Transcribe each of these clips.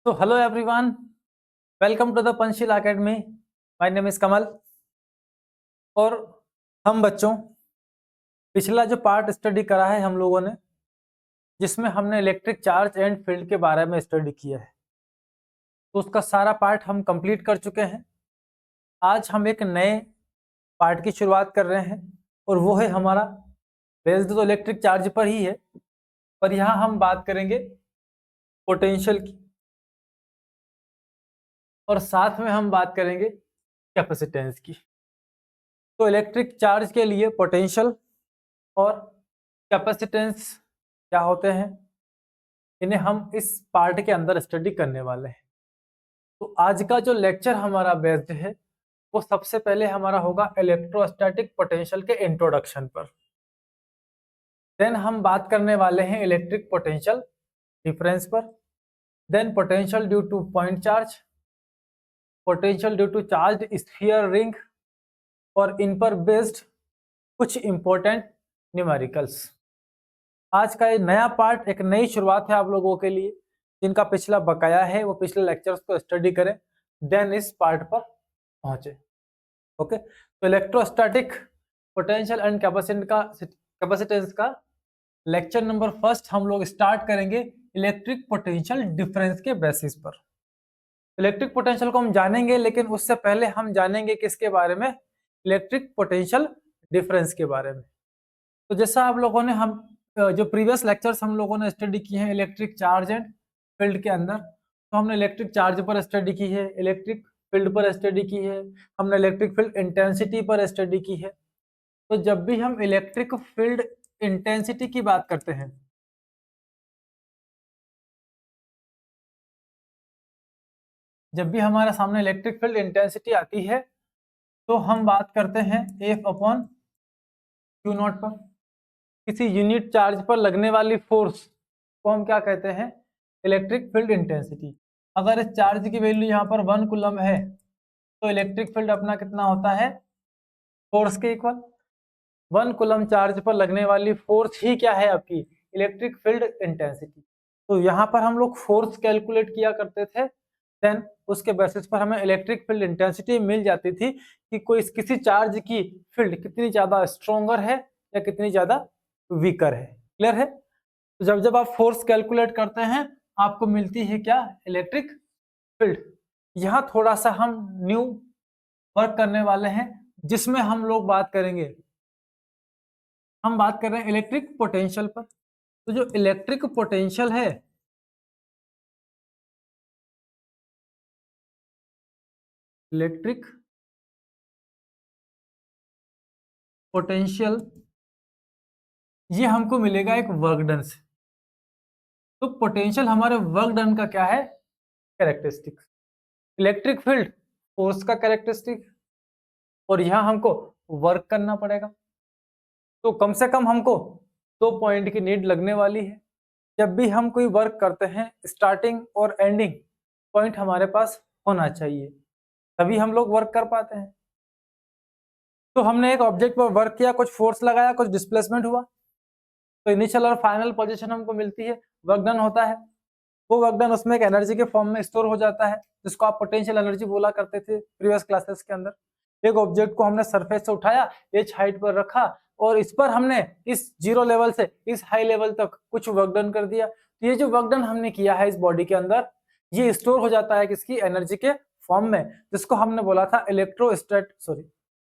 So hello everyone, welcome to the Panchsheel Academy. My name is कमल। और हम बच्चों पिछला जो पार्ट स्टडी करा है हम लोगों ने, जिसमें हमने इलेक्ट्रिक चार्ज एंड फील्ड के बारे में स्टडी किया है, तो उसका सारा पार्ट हम कंप्लीट कर चुके हैं। आज हम एक नए पार्ट की शुरुआत कर रहे हैं और वो है हमारा बेस्ड तो इलेक्ट्रिक चार्ज पर ही है, पर यहाँ हम बात करेंगे पोटेंशियल की और साथ में हम बात करेंगे कैपेसिटेंस की। तो इलेक्ट्रिक चार्ज के लिए पोटेंशियल और कैपेसिटेंस क्या होते हैं, इन्हें हम इस पार्ट के अंदर स्टडी करने वाले हैं। तो आज का जो लेक्चर हमारा बेस्ड है वो सबसे पहले हमारा होगा इलेक्ट्रोस्टैटिक पोटेंशियल के इंट्रोडक्शन पर। देन हम बात करने वाले हैं इलेक्ट्रिक पोटेंशियल डिफरेंस पर। Then potential due to point charge, potential due to charge sphere ring और इन पर बेस्ड कुछ इंपॉर्टेंट न्यूमेरिकल्स। आज का ये नया पार्ट एक नई शुरुआत है आप लोगों के लिए। जिनका पिछला बकाया है वो पिछले लेक्चर्स को स्टडी करें, देन इस पार्ट पर पहुंचे। ओके, तो इलेक्ट्रोस्टैटिक पोटेंशियल एंड कैपेसिटेंस का लेक्चर नंबर फर्स्ट हम लोग स्टार्ट करेंगे इलेक्ट्रिक पोटेंशियल डिफरेंस के बेसिस पर। इलेक्ट्रिक पोटेंशियल को हम जानेंगे, लेकिन उससे पहले हम जानेंगे किसके बारे में, इलेक्ट्रिक पोटेंशियल डिफरेंस के बारे में। तो जैसा आप लोगों ने हम जो प्रीवियस लेक्चर्स हम लोगों ने स्टडी किए हैं इलेक्ट्रिक चार्ज एंड फील्ड के अंदर, तो हमने इलेक्ट्रिक चार्ज पर स्टडी की है, इलेक्ट्रिक फील्ड पर स्टडी की है, हमने इलेक्ट्रिक फील्ड इंटेंसिटी पर स्टडी की है। तो जब भी हम इलेक्ट्रिक फील्ड इंटेंसिटी की बात करते हैं, जब भी हमारे सामने इलेक्ट्रिक फील्ड इंटेंसिटी आती है तो हम बात करते हैं F अपॉन क्यू नॉट पर। किसी यूनिट चार्ज पर लगने वाली फोर्स को हम क्या कहते हैं, इलेक्ट्रिक फील्ड इंटेंसिटी। अगर इस चार्ज की वैल्यू यहाँ पर 1 कूलम है तो इलेक्ट्रिक फील्ड अपना कितना होता है, फोर्स के इक्वल। 1 कूलम चार्ज पर लगने वाली फोर्स ही क्या है, आपकी इलेक्ट्रिक फील्ड इंटेंसिटी। तो यहाँ पर हम लोग फोर्स कैलकुलेट किया करते थे, देन उसके बेसिस पर हमें इलेक्ट्रिक फील्ड इंटेंसिटी मिल जाती थी कि कोई किसी चार्ज की फील्ड कितनी ज्यादा स्ट्रोंगर है या कितनी ज्यादा वीकर है। क्लियर है? तो जब जब आप फोर्स कैलकुलेट करते हैं आपको मिलती है क्या, इलेक्ट्रिक फील्ड। यहाँ थोड़ा सा हम न्यू वर्क करने वाले हैं, जिसमें हम लोग बात करेंगे, हम बात कर रहे हैं इलेक्ट्रिक पोटेंशियल पर। तो जो इलेक्ट्रिक पोटेंशियल है, इलेक्ट्रिक पोटेंशियल, ये हमको मिलेगा एक वर्क डन से। तो पोटेंशियल हमारे वर्क डन का क्या है, कैरेक्टरिस्टिक। इलेक्ट्रिक फील्ड फोर्स का कैरेक्टरिस्टिक, और यहां हमको वर्क करना पड़ेगा। तो कम से कम हमको 2 पॉइंट की नीड लगने वाली है। जब भी हम कोई वर्क करते हैं स्टार्टिंग और एंडिंग पॉइंट हमारे पास होना चाहिए, तभी हम लोग वर्क कर पाते हैं। तो हमने एक ऑब्जेक्ट पर वर्क किया, कुछ फोर्स लगाया, कुछ डिस्प्लेसमेंट हुआ, तो इनिशियल और फाइनल पोजीशन हमको मिलती है, वर्क डन होता है। वो वर्क डन उसमें एक एनर्जी के फॉर्म में स्टोर हो जाता है, जिसको आप पोटेंशियल एनर्जी बोला करते थे प्रीवियस क्लासेस के अंदर। एक ऑब्जेक्ट को हमने सरफेस से उठाया, एच हाइट पर रखा और इस पर हमने इस 0 लेवल से इस हाई लेवल तक कुछ वर्क डन कर दिया। तो ये जो वर्क डन हमने किया है इस बॉडी के अंदर, ये स्टोर हो जाता है किसकी, एनर्जी के फॉर्म में, जिसको हमने बोला था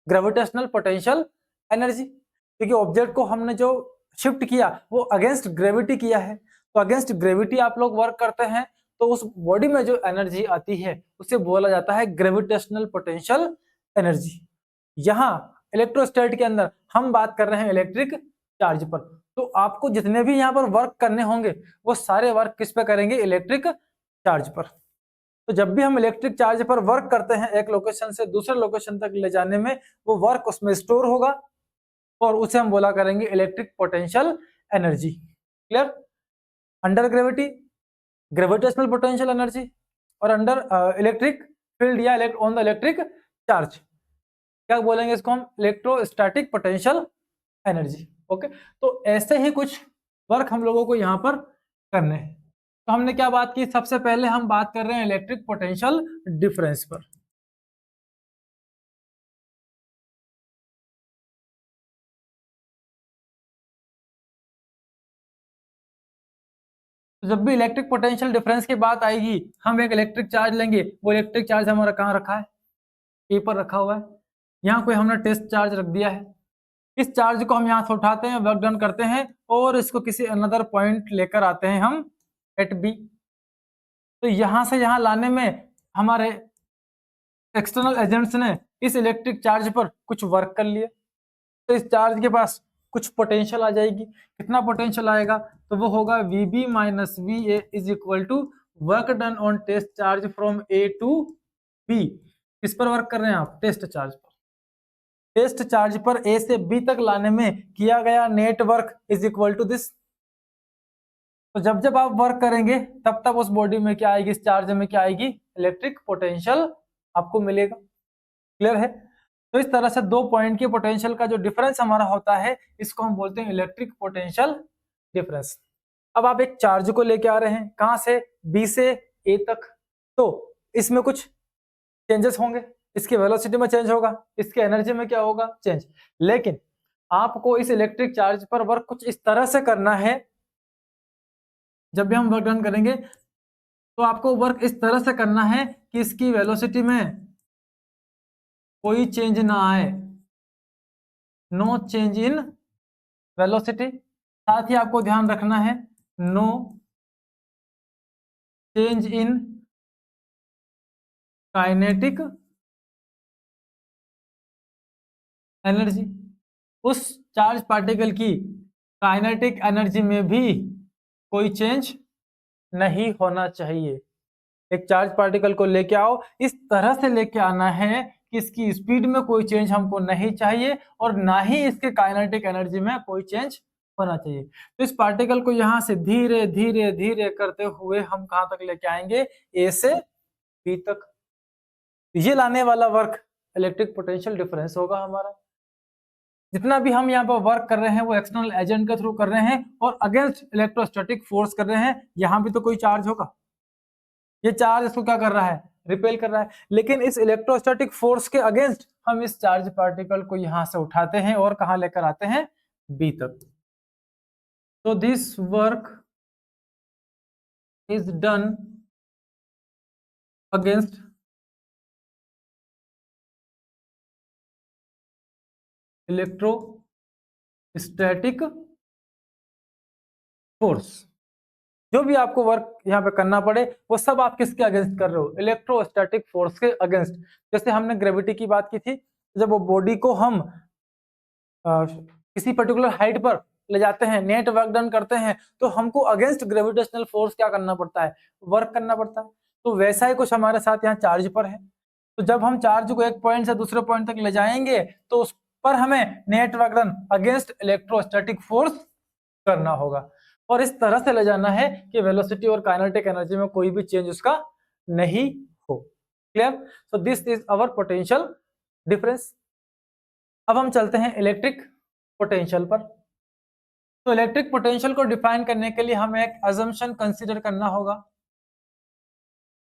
ग्रेविटेशनल पोटेंशियल एनर्जी। क्योंकि ऑब्जेक्ट को हमने जो शिफ्ट किया वो अगेंस्ट ग्रेविटी किया है, तो अगेंस्ट ग्रेविटी आप लोग वर्क करते हैं तो उस बॉडी में जो एनर्जी आती है उसे बोला जाता है ग्रेविटेशनल पोटेंशियल एनर्जी। यहाँ इलेक्ट्रोस्टैट के अंदर हम बात कर रहे हैं इलेक्ट्रिक चार्ज पर, तो आपको जितने भी यहाँ पर वर्क करने होंगे वो सारे वर्क किस पे करेंगे, इलेक्ट्रिक चार्ज पर। तो जब भी हम इलेक्ट्रिक चार्ज पर वर्क करते हैं एक लोकेशन से दूसरे लोकेशन तक ले जाने में, वो वर्क उसमें स्टोर होगा और उसे हम बोला करेंगे electric potential energy. Clear? Under gravity gravitational potential energy, और अंडर इलेक्ट्रिक फील्ड या ऑन द इलेक्ट्रिक चार्ज क्या बोलेंगे इसको हम, इलेक्ट्रोस्टैटिक पोटेंशियल एनर्जी। ओके, तो ऐसे ही कुछ वर्क हम लोगों को यहाँ पर करने हैं। तो हमने क्या बात की, सबसे पहले हम बात कर रहे हैं इलेक्ट्रिक पोटेंशियल डिफरेंस पर। जब भी इलेक्ट्रिक पोटेंशियल डिफरेंस की बात आएगी, हम एक इलेक्ट्रिक चार्ज लेंगे। वो इलेक्ट्रिक चार्ज हमारा कहाँ रखा है, ए पर रखा हुआ है। यहाँ कोई हमने टेस्ट चार्ज रख दिया है। इस चार्ज को हम यहाँ से उठाते हैं, वर्क डन करते हैं और इसको किसी अनदर पॉइंट लेकर आते हैं हम एट बी। तो यहाँ से यहाँ लाने में हमारे एक्सटर्नल एजेंट्स ने इस इलेक्ट्रिक चार्ज पर कुछ वर्क कर लिया। तो इस चार्ज के पास कुछ पोटेंशियल आ जाएगी। कितना पोटेंशियल आएगा, तो वो होगा VB minus VA is equal to work done on test charge from A to B। किस पर वर्क कर रहे हैं आप, टेस्ट चार्ज पर। टेस्ट चार्ज पर A से B तक लाने में किया गया net work is equal to this. तो जब जब आप वर्क करेंगे तब तब उस बॉडी में क्या आएगी, इस चार्ज में क्या आएगी, इलेक्ट्रिक पोटेंशियल आपको मिलेगा। क्लियर है। तो इस तरह से दो पॉइंट के पोटेंशियल का जो डिफरेंस हमारा होता है, इसको हम बोलते हैं इलेक्ट्रिक पोटेंशियल डिफरेंस। अब आप एक चार्ज को लेके आ रहे हैं, कहां से, बी से ए तक। तो इसमें कुछ चेंजेस होंगे, इसकी वेलोसिटी में चेंज होगा, इसके एनर्जी में क्या होगा, चेंज। लेकिन आपको इस इलेक्ट्रिक चार्ज पर वर्क कुछ इस तरह से करना है, जब भी हम वर्क डन करेंगे तो आपको वर्क इस तरह से करना है कि इसकी वेलोसिटी में कोई चेंज ना आए, नो चेंज इन वेलोसिटी। साथ ही आपको ध्यान रखना है no change in kinetic energy. उस चार्ज पार्टिकल की काइनेटिक एनर्जी में भी कोई चेंज नहीं होना चाहिए। एक चार्ज पार्टिकल को लेके आओ, इस तरह से लेके आना है कि इसकी स्पीड में कोई चेंज हमको नहीं चाहिए और ना ही इसके काइनेटिक एनर्जी में कोई चेंज होना चाहिए। तो इस पार्टिकल को यहां से धीरे धीरे धीरे करते हुए हम कहां तक लेके आएंगे, ए से बी तक। ये लाने वाला वर्क इलेक्ट्रिक पोटेंशियल डिफरेंस होगा हमारा। जितना भी हम यहाँ पर वर्क कर रहे हैं वो एक्सटर्नल एजेंट के थ्रू कर रहे हैं और अगेंस्ट इलेक्ट्रोस्टैटिक फोर्स कर रहे हैं। यहाँ भी तो कोई चार्ज होगा, ये चार्ज इसको क्या कर रहा है, रिपेल कर रहा है। लेकिन इस इलेक्ट्रोस्टैटिक फोर्स के अगेंस्ट हम इस चार्ज पार्टिकल को यहां से उठाते हैं और कहां लेकर आते हैं, बी तक। तो this work is done against electrostatic force. जो भी आपको वर्क यहाँ पे करना पड़े वो सब आप किसके अगेंस्ट कर रहे हो, इलेक्ट्रोस्टैटिक फोर्स के अगेंस्ट। जैसे हमने ग्रेविटी की बात की थी, जब वो बॉडी को हम किसी पर्टिकुलर हाइट पर ले जाते हैं, नेट वर्क डन करते हैं, तो हमको अगेंस्ट ग्रेविटेशनल फोर्स क्या करना पड़ता है, वर्क करना पड़ता है। तो वैसा ही कुछ हमारे साथ यहाँ चार्ज पर है। तो जब हम चार्ज को एक पॉइंट से दूसरे पॉइंट तक ले जाएंगे तो उस पर हमें net work done against electrostatic force करना होगा और इस तरह से ले जाना है कि वेलोसिटी और काइनेटिक एनर्जी में कोई भी चेंज उसका नहीं हो। Clear. So this is our potential difference. अब हम चलते हैं इलेक्ट्रिक पोटेंशियल पर। तो इलेक्ट्रिक पोटेंशियल को डिफाइन करने के लिए हमें एक अजम्पशन कंसीडर करना होगा।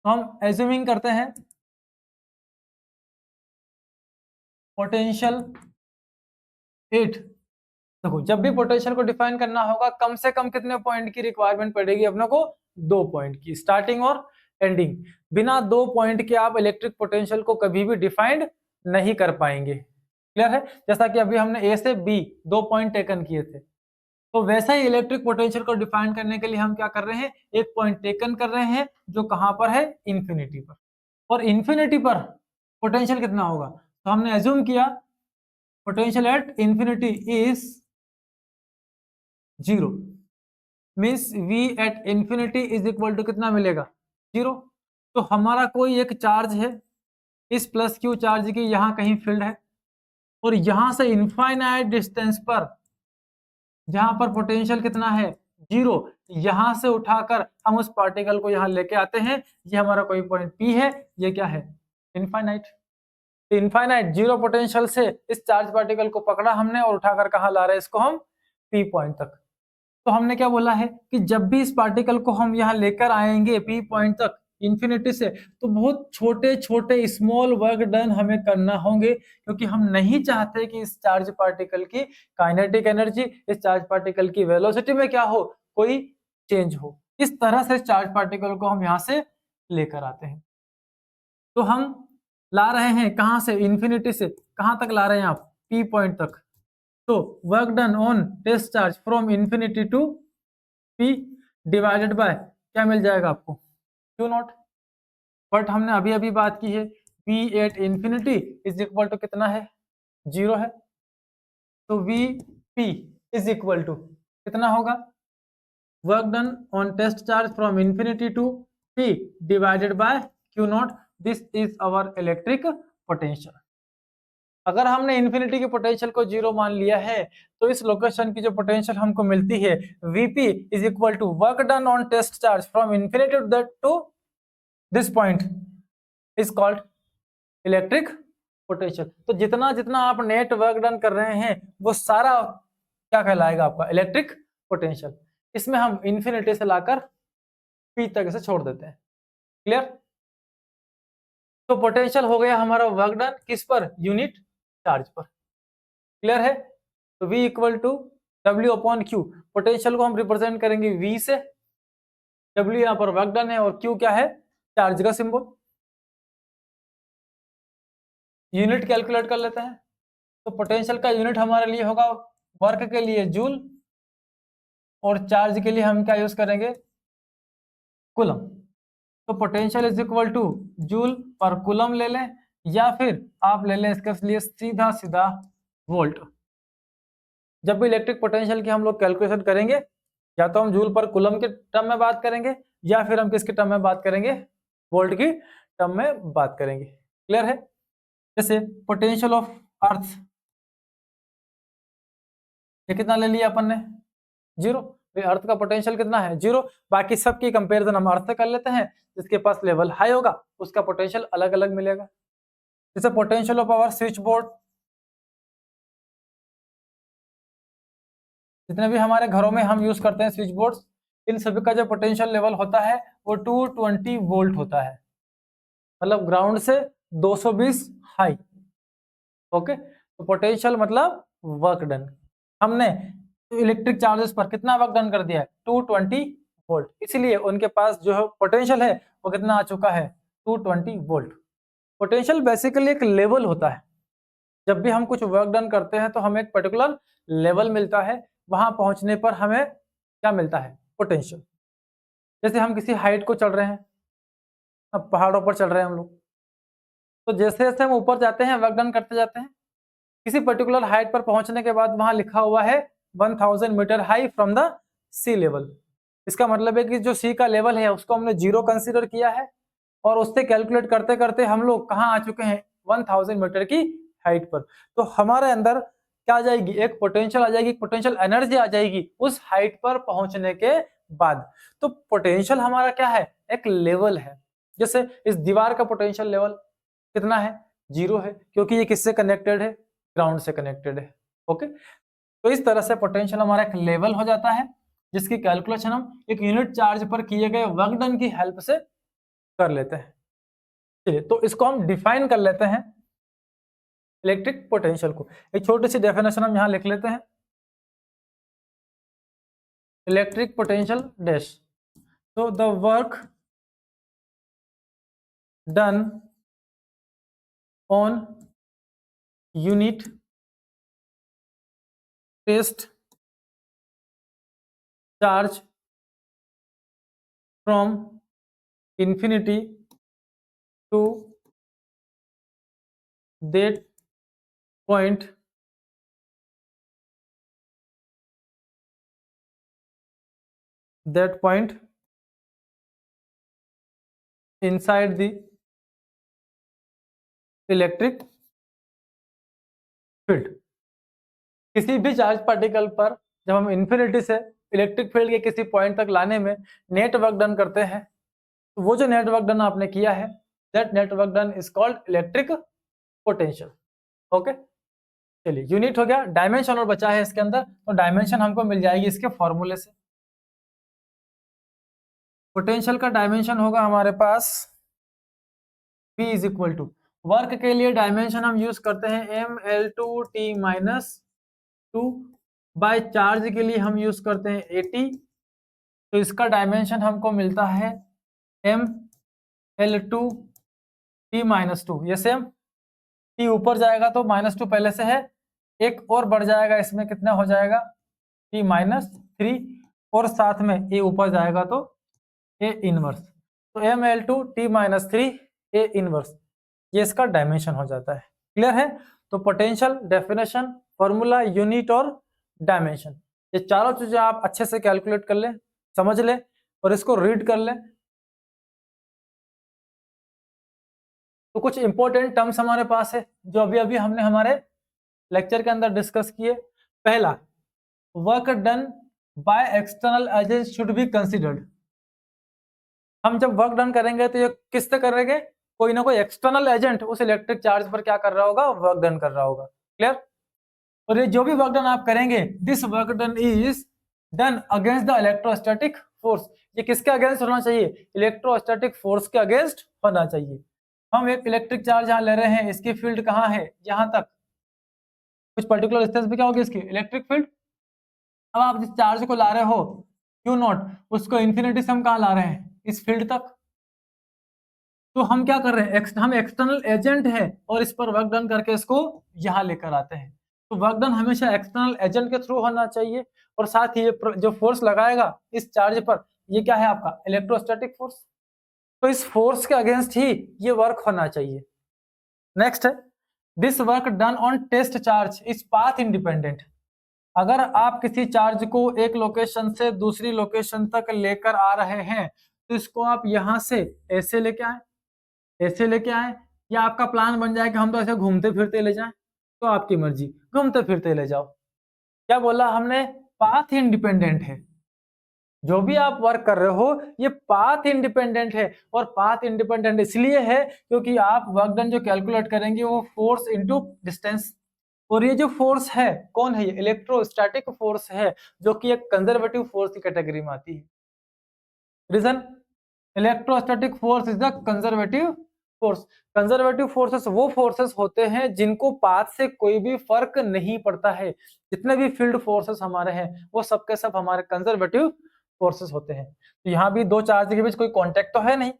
तो हम एज्यूमिंग करते हैं पोटेंशियल 8। देखो, जब भी पोटेंशियल को डिफाइन करना होगा कम से कम कितने पॉइंट की रिक्वायरमेंट पड़ेगी अपने को, 2 पॉइंट की, स्टार्टिंग और एंडिंग। बिना 2 पॉइंट के आप इलेक्ट्रिक पोटेंशियल को कभी भी डिफाइंड नहीं कर पाएंगे। क्लियर है। जैसा कि अभी हमने ए से बी 2 पॉइंट टेकन किए थे, तो वैसा ही इलेक्ट्रिक पोटेंशियल को डिफाइन करने के लिए हम क्या कर रहे हैं, एक पॉइंट टेकन कर रहे हैं जो कहां पर है, इंफिनिटी पर। और इंफिनिटी पर पोटेंशियल कितना होगा, तो हमने एज्यूम किया potential at infinity is 0, means V at infinity is equal to कितना मिलेगा, 0। तो हमारा कोई एक चार्ज है, इस प्लस क्यू चार्ज की यहां कहीं फील्ड है और यहां से इनफाइनाइट डिस्टेंस पर जहां पर पोटेंशियल कितना है, 0, यहां से उठाकर हम उस पार्टिकल को यहां लेके आते हैं। ये हमारा कोई पॉइंट P है, ये क्या है, इनफाइनाइट। इनफाइनाइट 0 पोटेंशियल से इस चार्ज पार्टिकल को पकड़ा हमने और उठाकर कहां ला रहे हैं इसको हम, P पॉइंट तक। तो हमने क्या बोला है कि जब भी इस पार्टिकल को हम यहाँ लेकर आएंगे पी पॉइंट तक इंफिनिटी से, तो बहुत छोटे छोटे स्मॉल वर्क डन हमें करना होंगे, क्योंकि हम नहीं चाहते कि इस चार्ज पार्टिकल की काइनेटिक एनर्जी, इस चार्ज पार्टिकल की वेलोसिटी में क्या हो, कोई चेंज हो। इस तरह से चार्ज पार्टिकल को हम यहाँ से लेकर आते हैं। तो हम ला रहे हैं कहाँ से, इंफिनिटी से कहाँ तक ला रहे हैं आप, पी पॉइंट तक। तो work done on test charge from infinity to P divided by क्या मिल जाएगा आपको, क्यू नॉट। बट हमने अभी अभी बात की है v at infinity is equal to कितना है, 0 है। तो V P is equal to कितना होगा, work done on test charge from infinity to p divided by Q not. This is our electric potential. अगर हमने इंफिनिटी की पोटेंशियल को 0 मान लिया है, तो इस लोकेशन की जो पोटेंशियल हमको मिलती है Vp is equal to work done on test charge from infinity to this point is called electric potential. तो जितना जितना आप नेट वर्क डन कर रहे हैं वो सारा क्या कहलाएगा आपका, इलेक्ट्रिक पोटेंशियल। इसमें हम इंफिनिटी से लाकर पी तक से छोड़ देते हैं। क्लियर। तो पोटेंशियल हो गया हमारा वर्क डन किस पर, यूनिट चार्ज पर। क्लियर है। तो V equal to W upon Q, potential को हम रिप्रेजेंट करेंगे V से, W यहाँ पर वर्क डन है और Q क्या है, चार्ज का सिंबल। यूनिट कैलकुलेट कर लेते हैं। तो पोटेंशियल का यूनिट हमारे लिए होगा वर्क के लिए जूल, और चार्ज के लिए हम क्या यूज करेंगे, कूलम। तो potential is equal two joule पर कूलम ले लें, या फिर आप ले लें इसके लिए सीधा सीधा वोल्ट। जब भी इलेक्ट्रिक पोटेंशियल की हम लोग कैलकुलेशन करेंगे, या तो हम जूल पर कूलम के टर्म में बात करेंगे, या फिर हम किसके टर्म में बात करेंगे, वोल्ट की टर्म में बात करेंगे। क्लियर है। जैसे पोटेंशियल ऑफ अर्थ, ये कितना ले लिया अपन ने, 0। अर्थ का पोटेंशियल कितना है, 0। बाकी सबकी कंपैरिजन हम अर्थ से कर लेते हैं, जिसके पास लेवल हाई होगा उसका पोटेंशियल अलग अलग मिलेगा। जैसे potential of our switch board, जितने भी हमारे घरों में हम यूज करते हैं स्विच बोर्ड, इन सभी का जो पोटेंशियल लेवल होता है वो 220 वोल्ट होता है, मतलब ग्राउंड से 220 हाई। ओके। तो पोटेंशियल मतलब वर्क डन। हमने इलेक्ट्रिक चार्जेस पर कितना वर्क डन कर दिया है, 220 वोल्ट, इसलिए उनके पास जो पोटेंशियल है वो कितना आ चुका है, 220 वोल्ट। पोटेंशियल बेसिकली एक लेवल होता है। जब भी हम कुछ वर्क डन करते हैं तो हमें एक पर्टिकुलर लेवल मिलता है, वहां पहुंचने पर हमें क्या मिलता है, पोटेंशियल। जैसे हम किसी हाइट को चढ़ रहे हैं, अब पहाड़ों पर चढ़ रहे हैं हम लोग, तो जैसे जैसे हम ऊपर जाते हैं वर्क डन करते जाते हैं, किसी पर्टिकुलर हाइट पर पहुंचने के बाद वहां लिखा हुआ है 1000 metre high from the sea level. इसका मतलब है कि जो सी का लेवल है उसको हमने 0 कंसीडर किया है, और उससे कैलकुलेट करते करते हम लोग कहाँ आ चुके हैं, 1000 मीटर की हाइट पर। तो हमारे अंदर क्या आ जाएगी, एक पोटेंशियल आ जाएगी, पोटेंशियल एनर्जी आ जाएगी उस हाइट पर पहुंचने के बाद। तो पोटेंशियल हमारा क्या है, एक लेवल है। जैसे इस दीवार का पोटेंशियल लेवल कितना है, 0 है, क्योंकि ये किससे कनेक्टेड है, ग्राउंड से कनेक्टेड है। ओके। तो इस तरह से पोटेंशियल हमारा एक लेवल हो जाता है, जिसकी कैलकुलेशन हम एक यूनिट चार्ज पर किए गए वर्क डन की हेल्प से कर लेते हैं। चलिए, तो इसको हम डिफाइन कर लेते हैं इलेक्ट्रिक पोटेंशियल को। एक छोटी सी डेफिनेशन हम यहां लिख लेते हैं, इलेक्ट्रिक पोटेंशियल डैश। तो the work done on unit test charge from infinity to that point inside the electric field. किसी भी चार्ज पार्टिकल पर जब हम इन्फिनिटी से इलेक्ट्रिक फील्ड के किसी पॉइंट तक लाने में नेट वर्क डन करते हैं, तो वो जो नेट वर्क डन आपने किया है, that net work done is called electric potential. Okay. चलिए यूनिट हो गया, डायमेंशन और बचा है इसके अंदर, तो डायमेंशन हमको मिल जाएगी इसके फॉर्मूले से। पोटेंशियल का डायमेंशन होगा हमारे पास V is equal to, work के लिए डायमेंशन हम यूज करते हैं mL2T-2, बाय चार्ज के लिए हम यूज करते हैं AT, तो इसका डायमेंशन हमको मिलता है mL2T-2, ये सेम T ऊपर जाएगा तो -2 पहले से है, एक और बढ़ जाएगा इसमें, कितना हो जाएगा T-3, और साथ में A ऊपर जाएगा तो A इनवर्स, तो mL2T-3 A इनवर्स, ये इसका डायमेंशन हो जाता है। क्लियर है? तो पोटेंशियल, डेफिनेशन, फॉर्मूला, यूनिट और डायमेंशन, ये चारों चीजें आप अच्छे से कैलकुलेट कर ले, समझ ले और इसको रीड कर ले। तो कुछ इंपॉर्टेंट टर्म्स हमारे पास है जो अभी अभी हमने हमारे लेक्चर के अंदर डिस्कस किए। पहला, work done by external agent should be considered. हम जब वर्क डन करेंगे तो ये किससे करेंगे? कोई ना कोई एक्सटर्नल एजेंट उस इलेक्ट्रिक चार्ज पर क्या कर रहा होगा? वर्क डन कर रहा होगा। क्लियर? और ये जो भी वर्क डन आप करेंगे, this work done is done against the electrostatic force. ये किसके अगेंस्ट होना चाहिए? इलेक्ट्रोस्टैटिक फोर्स के अगेंस्ट होना चाहिए। हम एक इलेक्ट्रिक चार्ज यहाँ ले रहे हैं, इसकी फील्ड कहाँ है? यहाँ तक, कुछ पर्टिकुलर डिस्टेंस पे क्या होगी इसकी इलेक्ट्रिक फील्ड। अब आप जिस चार्ज को ला रहे हो Q0, उसको इन्फिनिटी से हम कहाँ ला रहे हैं? इस फील्ड तक। तो हम क्या कर रहे हैं? हम एक्सटर्नल एजेंट है और इस पर वर्क डन करके इसको यहाँ लेकर आते हैं। तो वर्क डन हमेशा एक्सटर्नल एजेंट के थ्रू होना चाहिए, और साथ ही ये जो फोर्स लगाएगा इस चार्ज पर, ये क्या है आपका? Electrostatic force. तो इस फोर्स के अगेंस्ट ही ये वर्क होना चाहिए। नेक्स्ट है, this work done on test charge is path independent. अगर आप किसी चार्ज को एक लोकेशन से दूसरी लोकेशन तक लेकर आ रहे हैं, तो इसको आप यहां से ऐसे लेके आए, ऐसे लेके आए, या आपका प्लान बन जाए कि हम तो ऐसे घूमते फिरते ले जाएं, तो आपकी मर्जी, घूमते फिरते ले जाओ। क्या बोला हमने? पाथ इंडिपेंडेंट है। जो भी आप वर्क कर रहे हो ये पाथ इंडिपेंडेंट है, और पाथ इंडिपेंडेंट इसलिए है क्योंकि आप वर्क डन जो कैलकुलेट करेंगे वो फोर्स इनटू डिस्टेंस, और ये जो फोर्स है कौन है? ये इलेक्ट्रोस्टैटिक फोर्स है, जो कि एक कंजर्वेटिव फोर्स की कैटेगरी में आती है। Reason, electrostatic force is the conservative force. Conservative forces वो फोर्सेस होते हैं जिनको पाथ से कोई भी फर्क नहीं पड़ता है। जितने भी फील्ड फोर्सेस हमारे हैं वो सबके सब हमारे कंजर्वेटिव फोर्सेस होते हैं। तो यहाँ भी दो चार्ज के बीच कोई कॉन्टेक्ट तो है नहीं,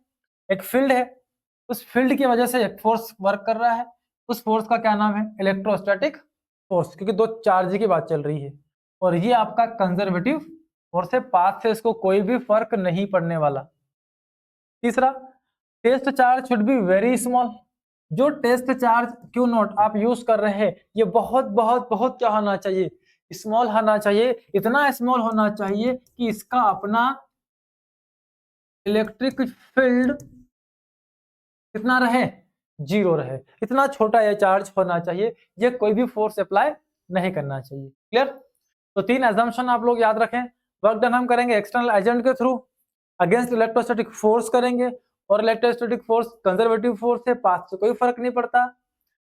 एक फील्ड है, उस फील्ड की वजह से एक फोर्स वर्क कर रहा है, उस फोर्स का क्या नाम है? इलेक्ट्रोस्टैटिक फोर्स, क्योंकि दो चार्ज की बात चल रही है, और ये आपका कंजर्वेटिव फोर्स है, पाथ से इसको कोई भी फर्क नहीं पड़ने वाला। तीसरा, test charge should be very small. जो टेस्ट चार्ज Q0 आप यूज कर रहे हैं ये बहुत बहुत बहुत क्या होना चाहिए? स्मॉल होना चाहिए। इतना स्मॉल होना चाहिए कि इसका अपना इलेक्ट्रिक फील्ड कितना रहे? 0 रहे। इतना छोटा ये चार्ज होना चाहिए, ये कोई भी फोर्स अप्लाई नहीं करना चाहिए। क्लियर? तो 3 एजम्पशन आप लोग याद रखें। वर्क डन हम करेंगे एक्सटर्नल एजेंट के थ्रू, अगेंस्ट इलेक्ट्रोस्टैटिक फोर्स करेंगे, और इलेक्ट्रोस्टैटिक फोर्स कंजर्वेटिव फोर्स है, पाथ से कोई फर्क नहीं पड़ता।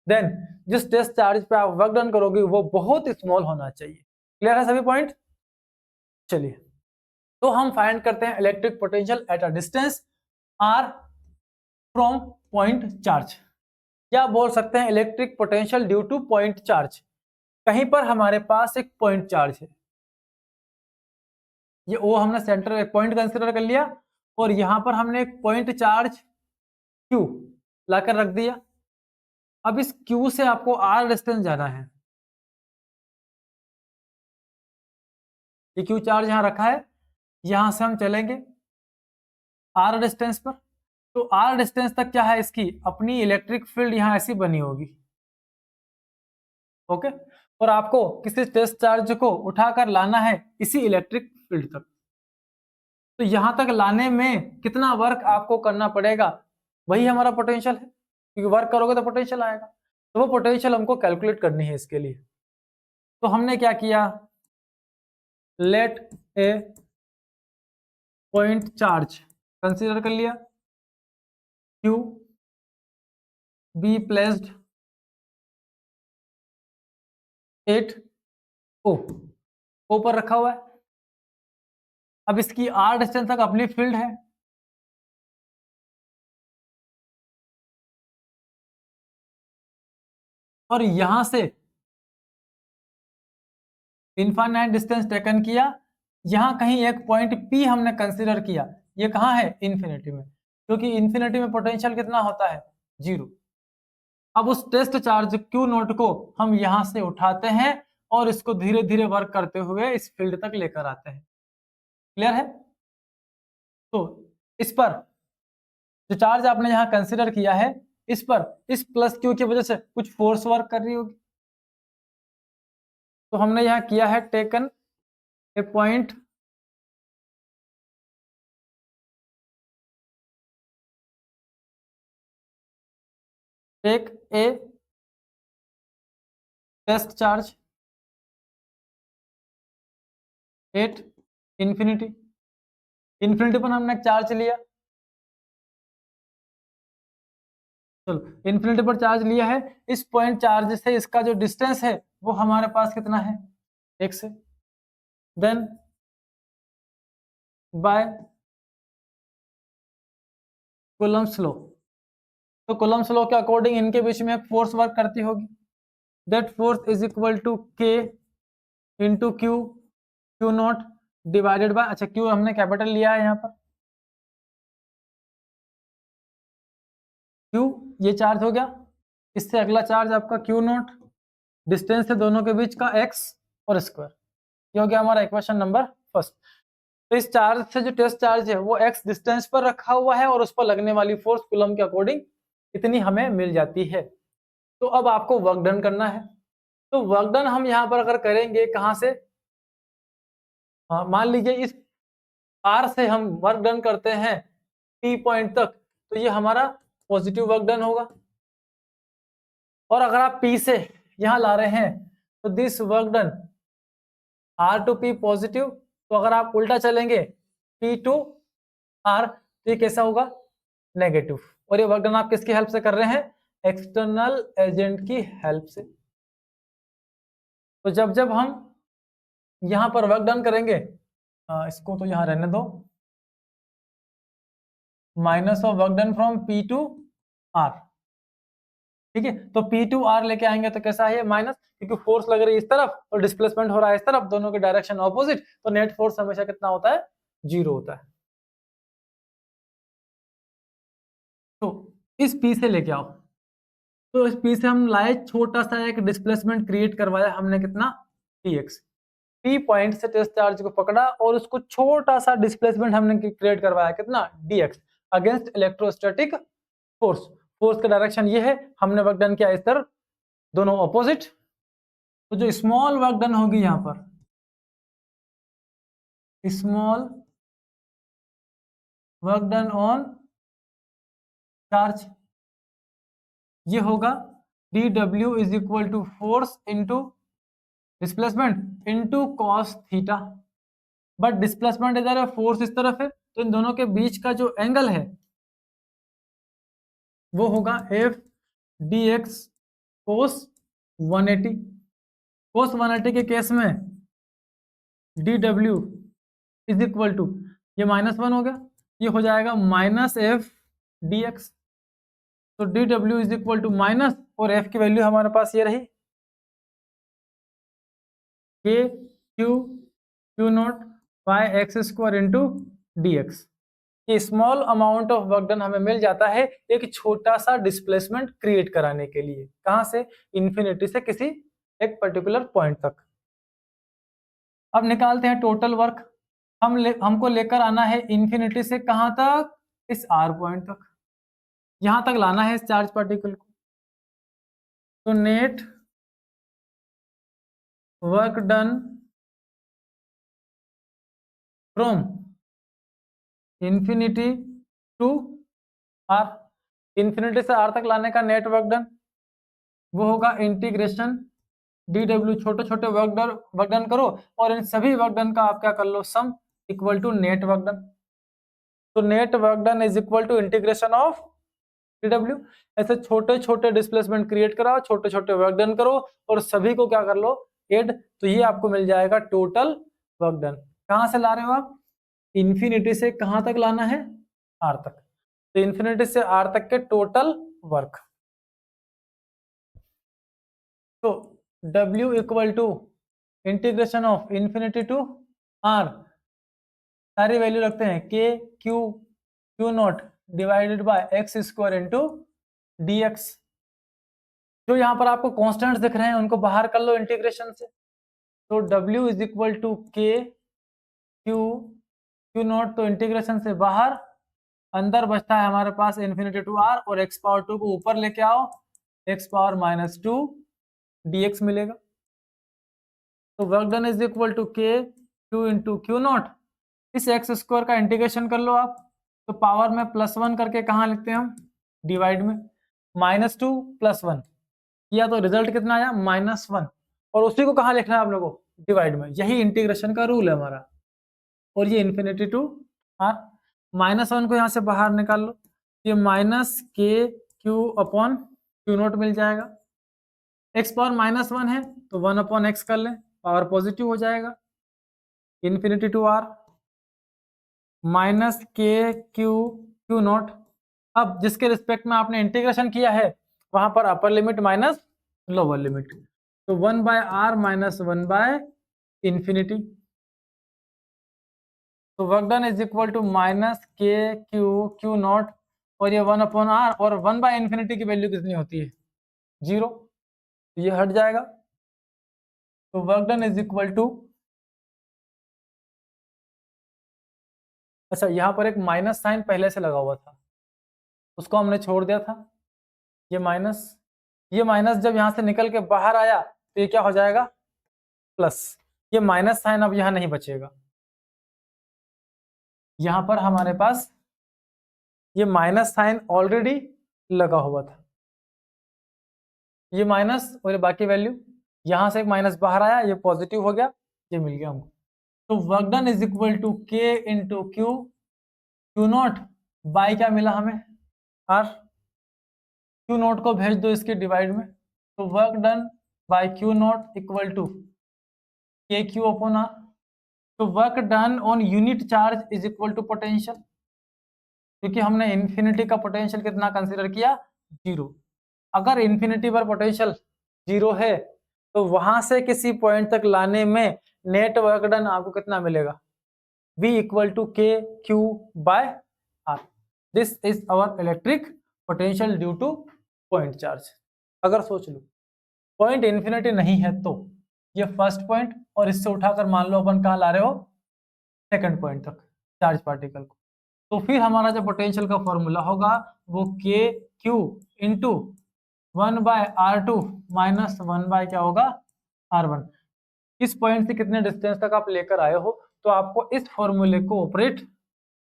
देन जिस टेस्ट चार्ज पे आप वर्क डन करोगे वो बहुत स्मॉल होना चाहिए। क्लियर है सभी पॉइंट? चलिए, तो हम फाइंड करते हैं electric potential at a distance r from point charge, या बोल सकते हैं electric potential due to point charge. कहीं पर हमारे पास एक पॉइंट चार्ज है, ये ओ हमने सेंटर एक पॉइंट कंसीडर कर लिया, और यहां पर हमने एक पॉइंट चार्ज Q लाकर रख दिया। अब इस Q से आपको R डिस्टेंस जाना है, ये Q चार्ज यहां रखा है, यहां से हम चलेंगे R डिस्टेंस पर, तो R डिस्टेंस तक क्या है? इसकी अपनी इलेक्ट्रिक फील्ड यहां ऐसी बनी होगी। ओके, और आपको किसी टेस्ट चार्ज को उठाकर लाना है इसी इलेक्ट्रिक फील्ड तक, तो यहां तक लाने में कितना वर्क आपको करना पड़ेगा? वही हमारा पोटेंशियल है, क्योंकि वर्क करोगे तो पोटेंशियल आएगा, तो वो पोटेंशियल हमको कैलकुलेट करनी है इसके लिए। तो हमने क्या किया? लेट ए पॉइंट चार्ज कंसीडर कर लिया, Q बी प्लेस्ड 8 ओ पर रखा हुआ है। अब इसकी r डिस्टेंस तक अपनी फील्ड है, और यहां से इनफाइनाइट डिस्टेंस टेकन किया, यहां कहीं एक पॉइंट P हमने कंसीडर किया, ये कहाँ है, इन्फिनिटी में, क्योंकि इन्फिनिटी में पोटेंशियल कितना होता है, 0। अब उस टेस्ट चार्ज Q नोट को हम यहां से उठाते हैं और इसको धीरे धीरे वर्क करते हुए इस फील्ड तक लेकर आते हैं। क्लियर है? तो इस पर जो चार्ज आपने यहां कंसीडर किया है, इस पर इस प्लस Q की वजह से कुछ फोर्स वर्क कर रही होगी। तो हमने यहां किया है taken a point take a test charge at infinity. Infinity पर हमने चार्ज लिया, चलो इन्फिनिटी पर चार्ज लिया है, इस पॉइंट चार्ज से इसका जो डिस्टेंस है वो हमारे पास कितना है, x है। देन बाय कूलम्ब्स लॉ, तो कूलम्ब्स लॉ के अकॉर्डिंग इनके बीच में एक फोर्स वर्क करती होगी, that force is equal to k into Q not divided by, अच्छा क्यू हमने कैपिटल लिया है यहाँ पर, क्यू ये चार्ज हो गया, इससे अगला चार्ज आपका क्यू नॉट, डिस्टेंस है दोनों के बीच का x और स्क्वायर, ये हो गया हमारा इक्वेशन नंबर फर्स्ट। तो इस चार्ज से जो टेस्ट चार्ज है वो x डिस्टेंस पर रखा हुआ है और उस पर लगने वाली फोर्स कूलम के अकॉर्डिंग इतनी हमें मिल जाती है। तो अब आपको वर्क डन करना है, तो वर्क डन हम यहाँ पर अगर करेंगे कहाँ से, मान लीजिए इस R से हम वर्क डन करते हैं P पॉइंट तक, तो ये हमारा पॉजिटिव वर्क डन होगा, और अगर आप P से यहाँ ला रहे हैं तो this work done R to P positive, तो अगर आप उल्टा चलेंगे P टू R तो ये कैसा होगा, नेगेटिव। और ये वर्क डन आप किसकी हेल्प से कर रहे हैं, एक्सटर्नल एजेंट की हेल्प से। तो जब जब हम यहां पर वर्क डन करेंगे, इसको तो यहां रहने दो, minus of work done from P to R, ठीक है। तो P टू R लेके आएंगे तो कैसा है, माइनस, क्योंकि फोर्स लग रही है इस तरफ और डिस्प्लेसमेंट हो रहा है इस तरफ, दोनों के डायरेक्शन ऑपोजिट, तो नेट फोर्स हमेशा कितना होता है, 0 होता है। तो इस P से लेके आओ, तो इस P से हम लाए, छोटा सा एक डिस्प्लेसमेंट क्रिएट करवाया हमने, कितना, dx। P पॉइंट से टेस्ट चार्ज को पकड़ा और उसको छोटा सा डिस्प्लेसमेंट हमने क्रिएट करवाया, कितना, dx, against electrostatic force. Force का डायरेक्शन ये है, हमने वर्क डन किया इस तरफ, दोनों ऑपोजिट। तो जो स्मॉल वर्क डन होगी यहां पर, small work done on charge, ये होगा dw is equal to force into displacement into cos theta. But displacement इधर है, फोर्स इस तरफ है, तो इन दोनों के बीच का जो एंगल है वो होगा f dx cos 180। cos 180 के केस में dw इज इक्वल टू, ये -1 हो गया, ये हो जाएगा माइनस एफ dx। तो dw is equal to minus, और f की वैल्यू हमारे पास ये रही, k Q not by X square into dx। ये small amount of work done हमें मिल जाता है एक छोटा सा डिस्प्लेसमेंट क्रिएट कराने के लिए, कहां से, इन्फिनिटी से किसी एक पर्टिकुलर पॉइंट तक। अब निकालते हैं टोटल वर्क, हमको लेकर आना है इन्फिनिटी से कहां तक, इस R पॉइंट तक, यहां तक लाना है इस चार्ज पार्टिकल को। तो net work done from infinity to R, infinity से R तक लाने का नेट वर्क डन वो होगा इंटीग्रेशन dw, छोटे छोटे वर्क डन करो और इन सभी वर्क डन का आप क्या कर लो, sum, equal to net work done. तो net work done is equal to integration of dw। ऐसे छोटे छोटे डिस्प्लेसमेंट क्रिएट कराओ, छोटे छोटे वर्क डन करो और सभी को क्या कर लो, एड, तो ये आपको मिल जाएगा टोटल वर्क डन। कहाँ से ला रहे हो आप? इन्फिनिटी से कहाँ तक लाना है? आर तक। तो इन्फिनिटी से आर तक के टोटल वर्क। तो W equal to integration of infinity to R, सारी वैल्यू रखते हैं, K Q not divided by X square into D X. जो यहाँ पर आपको कॉन्स्टेंट्स दिख रहे हैं उनको बाहर कर लो इंटीग्रेशन से। तो W is equal to K Q not, तो इंटीग्रेशन से बाहर, अंदर बचता है हमारे पास इन्फिनिटी टू आर, और एक्स पावर 2 को ऊपर लेके आओ, एक्स पावर -2 dx मिलेगा। तो work done is equal to K Q into Q not, इस एक्स स्क्वायर का इंटीग्रेशन कर लो आप, तो पावर में +1 करके कहाँ लिखते हैं हम? डिवाइड में। -2 +1 किया तो रिजल्ट कितना आया? -1, और उसी को कहाँ लिखना है आप लोगों को? डिवाइड में। यही इंटीग्रेशन का रूल है हमारा। और ये इन्फिनिटी टू आर, -1 को यहाँ से बाहर निकाल लो, ये minus K Q upon Q not मिल जाएगा। एक्स पावर -1 है तो 1 अपॉन एक्स कर लें, पावर पॉजिटिव हो जाएगा। Infinity to are minus K Q not, अब जिसके रिस्पेक्ट में आपने इंटीग्रेशन किया है वहां पर upper limit minus lower limit, तो 1/r माइनस 1/इंफिनिटी। तो work done is equal to minus K Q not, और ये 1/r, और 1/इंफिनिटी की वैल्यू कितनी होती है? 0, तो ये हट जाएगा। तो work done is equal to, अच्छा यहाँ पर एक माइनस साइन पहले से लगा हुआ था, उसको हमने छोड़ दिया था। ये माइनस जब यहाँ से निकल के बाहर आया तो ये क्या हो जाएगा? प्लस। ये माइनस साइन अब यहाँ नहीं बचेगा, यहाँ पर हमारे पास ये माइनस साइन ऑलरेडी लगा हुआ था, ये माइनस और ये बाकी वैल्यू, यहाँ से एक माइनस बाहर आया, ये पॉजिटिव हो गया, ये मिल गया हमको। तो work done is equal to K into Q not by क्या मिला हमें? आर। क्यू नॉट को भेज दो इसके डिवाइड में, तो work done by Q not equal to K Q upon R. तो work done on unit charge is equal to potential, क्योंकि हमने इन्फिनिटी का पोटेंशियल कितना कंसीडर किया? 0। अगर इन्फिनिटी पर पोटेंशियल 0 है तो वहां से किसी पॉइंट तक लाने में नेट वर्क डन आपको कितना मिलेगा? V equal to K Q by R. This is our electric potential due to point charge. अगर सोच लो पॉइंट इन्फिनिटी नहीं है तो ये फर्स्ट पॉइंट, और इससे उठाकर मान लो अपन कहाँ ला रहे हो? सेकंड पॉइंट तक चार्ज पार्टिकल को, तो फिर हमारा जो पोटेंशियल का फॉर्मूला होगा वो के क्यू इंटू 1/r2 माइनस 1/ क्या होगा? r1। इस पॉइंट से कितने डिस्टेंस तक आप लेकर आए हो तो आपको इस फॉर्मूले को ऑपरेट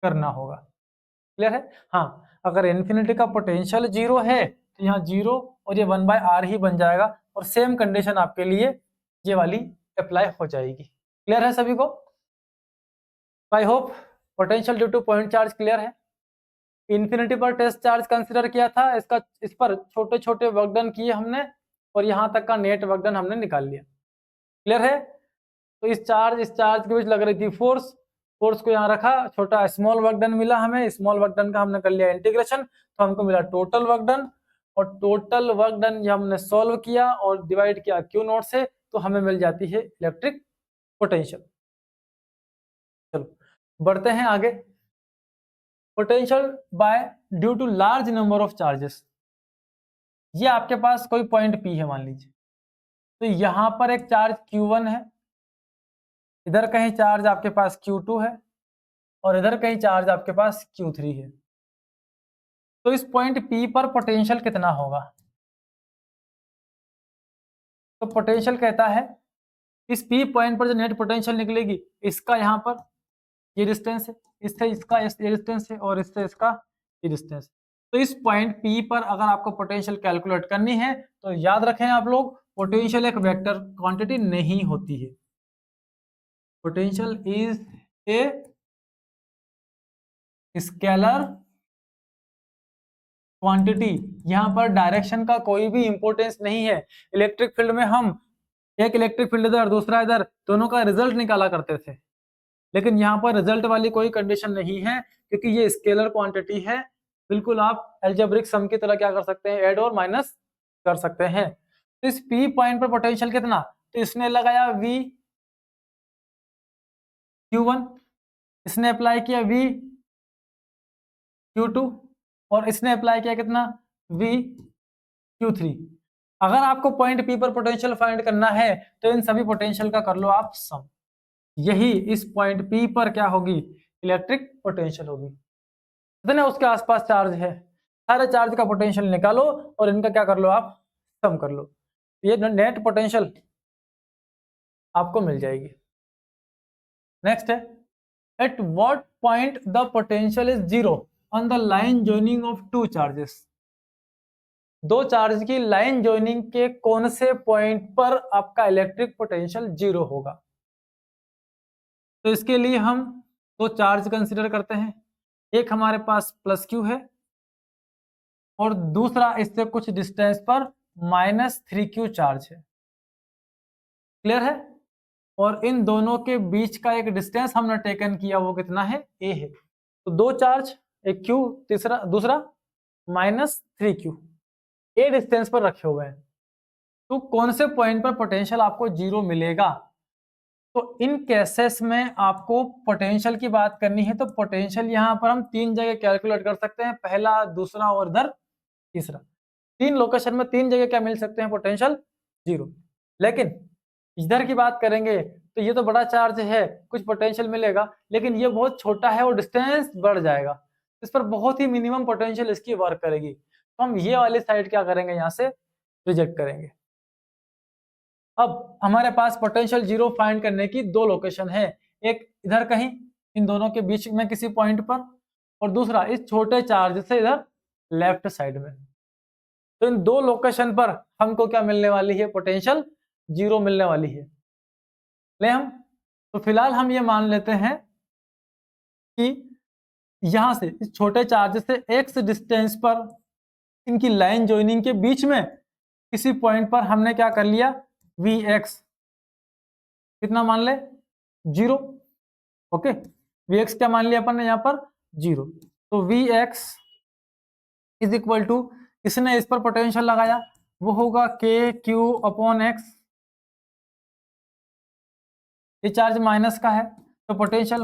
करना होगा। क्लियर है? हाँ, अगर इन्फिनिटी का पोटेंशियल 0 है तो यहाँ 0 और ये 1/r ही बन जाएगा, और सेम कंडीशन आपके लिए ये वाली अप्लाई हो जाएगी। क्लियर है सभी को? I hope potential due to point charge clear है। इन्फिनिटी पर टेस्ट चार्ज कंसिडर किया था, इस पर छोटे छोटे वर्क डन किए हमने, और यहाँ तक का नेट वर्क डन हमने निकाल लिया। क्लियर है? तो इस चार्ज के बीच लग रही थी फोर्स को यहाँ रखा, छोटा स्मॉल वर्क डन मिला हमें, स्मॉल वर्क डन का हमने कर लिया इंटीग्रेशन, तो हमको मिला टोटल वर्क डन, और टोटल वर्क डन ये हमने सॉल्व किया और डिवाइड किया क्यू नॉट से, तो हमें मिल जाती है इलेक्ट्रिक पोटेंशियल। चलो बढ़ते हैं आगे। Potential by due to large number of charges. ये आपके पास कोई पॉइंट P है मान लीजिए, तो यहाँ पर एक चार्ज Q1 है, इधर कहीं चार्ज आपके पास Q2 है, और इधर कहीं चार्ज आपके पास Q3 है। तो इस पॉइंट P पर पोटेंशियल कितना होगा? तो पोटेंशियल कहता है इस P पॉइंट पर जो नेट पोटेंशियल निकलेगी, इसका यहाँ पर ये डिस्टेंस है, इससे इसका ये डिस्टेंस है, और इससे इसका ये डिस्टेंस। तो इस पॉइंट P पर अगर आपको पोटेंशियल कैलकुलेट करनी है तो याद रखें आप लोग, पोटेंशियल एक वेक्टर क्वांटिटी नहीं होती है। Potential is a scalar quantity. यहाँ पर डायरेक्शन का कोई भी इंपॉर्टेंस नहीं है। इलेक्ट्रिक फील्ड में हम एक इलेक्ट्रिक फील्ड इधर दूसरा इधर, दोनों का रिजल्ट निकाला करते थे। लेकिन यहाँ पर रिजल्ट वाली कोई कंडीशन नहीं है क्योंकि ये स्केलर क्वांटिटी है। बिल्कुल आप अलजेब्रिक सम की तरह क्या कर सकते हैं, ऐड और माइनस कर सकते हैं। तो इस P पॉइंट पर पोटेंशियल कितना, तो इसने लगाया V Q1, इसने अप्लाई किया V Q2 और इसने अप्लाई किया कितना V Q3। अगर आपको पॉइंट P पर पोटेंशियल फाइंड करना है तो इन सभी पोटेंशियल का कर लो आप सम। यही इस पॉइंट P पर क्या होगी, इलेक्ट्रिक पोटेंशियल होगी। जितने उसके आसपास चार्ज है सारे चार्ज का पोटेंशियल निकालो और इनका क्या कर लो आप, सम कर लो। ये नेट पोटेंशियल आपको मिल जाएगी। नेक्स्ट है, at what point the potential is zero on the line joining of two charges. दो चार्ज की लाइन जॉइनिंग के कौन से पॉइंट पर आपका इलेक्ट्रिक पोटेंशियल जीरो होगा। तो इसके लिए हम दो चार्ज कंसीडर करते हैं, एक हमारे पास प्लस क्यू है और दूसरा इससे कुछ डिस्टेंस पर -3q चार्ज है। क्लियर है। और इन दोनों के बीच का एक डिस्टेंस हमने टेकन किया, वो कितना है, a है। तो दो चार्ज, एक q दूसरा -3q, a डिस्टेंस पर रखे हुए हैं। तो कौन से पॉइंट पर पोटेंशियल आपको जीरो मिलेगा। तो इन केसेस में आपको पोटेंशियल की बात करनी है तो पोटेंशियल यहाँ पर हम तीन जगह कैलकुलेट कर सकते हैं, पहला, दूसरा और इधर तीसरा। तीन लोकेशन में तीन जगह क्या मिल सकते हैं, पोटेंशियल जीरो। लेकिन इधर की बात करेंगे तो ये तो बड़ा चार्ज है, कुछ पोटेंशियल मिलेगा, लेकिन ये बहुत छोटा है और डिस्टेंस बढ़ जाएगा, इस पर बहुत ही मिनिमम पोटेंशियल इसकी वर्क करेगी। तो हम ये वाली साइड क्या करेंगे, यहाँ से रिजेक्ट करेंगे। अब हमारे पास पोटेंशियल जीरो फाइंड करने की दो लोकेशन है, एक इधर कहीं इन दोनों के बीच में किसी पॉइंट पर, और दूसरा इस छोटे चार्ज से इधर लेफ्ट साइड में। तो इन दो लोकेशन पर हमको क्या मिलने वाली है, पोटेंशियल जीरो मिलने वाली है। ले हम तो फिलहाल हम ये मान लेते हैं कि यहां से इस छोटे चार्ज से x डिस्टेंस पर इनकी लाइन जॉइनिंग के बीच में किसी पॉइंट पर हमने क्या कर लिया, Vx कितना मान ले, जीरो। ओके, Vx क्या मान लिया अपन ने यहाँ पर, जीरो। तो Vx इज इक्वल टू, इसने इस पर पोटेंशियल लगाया, वो होगा KQ/x। ये चार्ज माइनस का है तो पोटेंशियल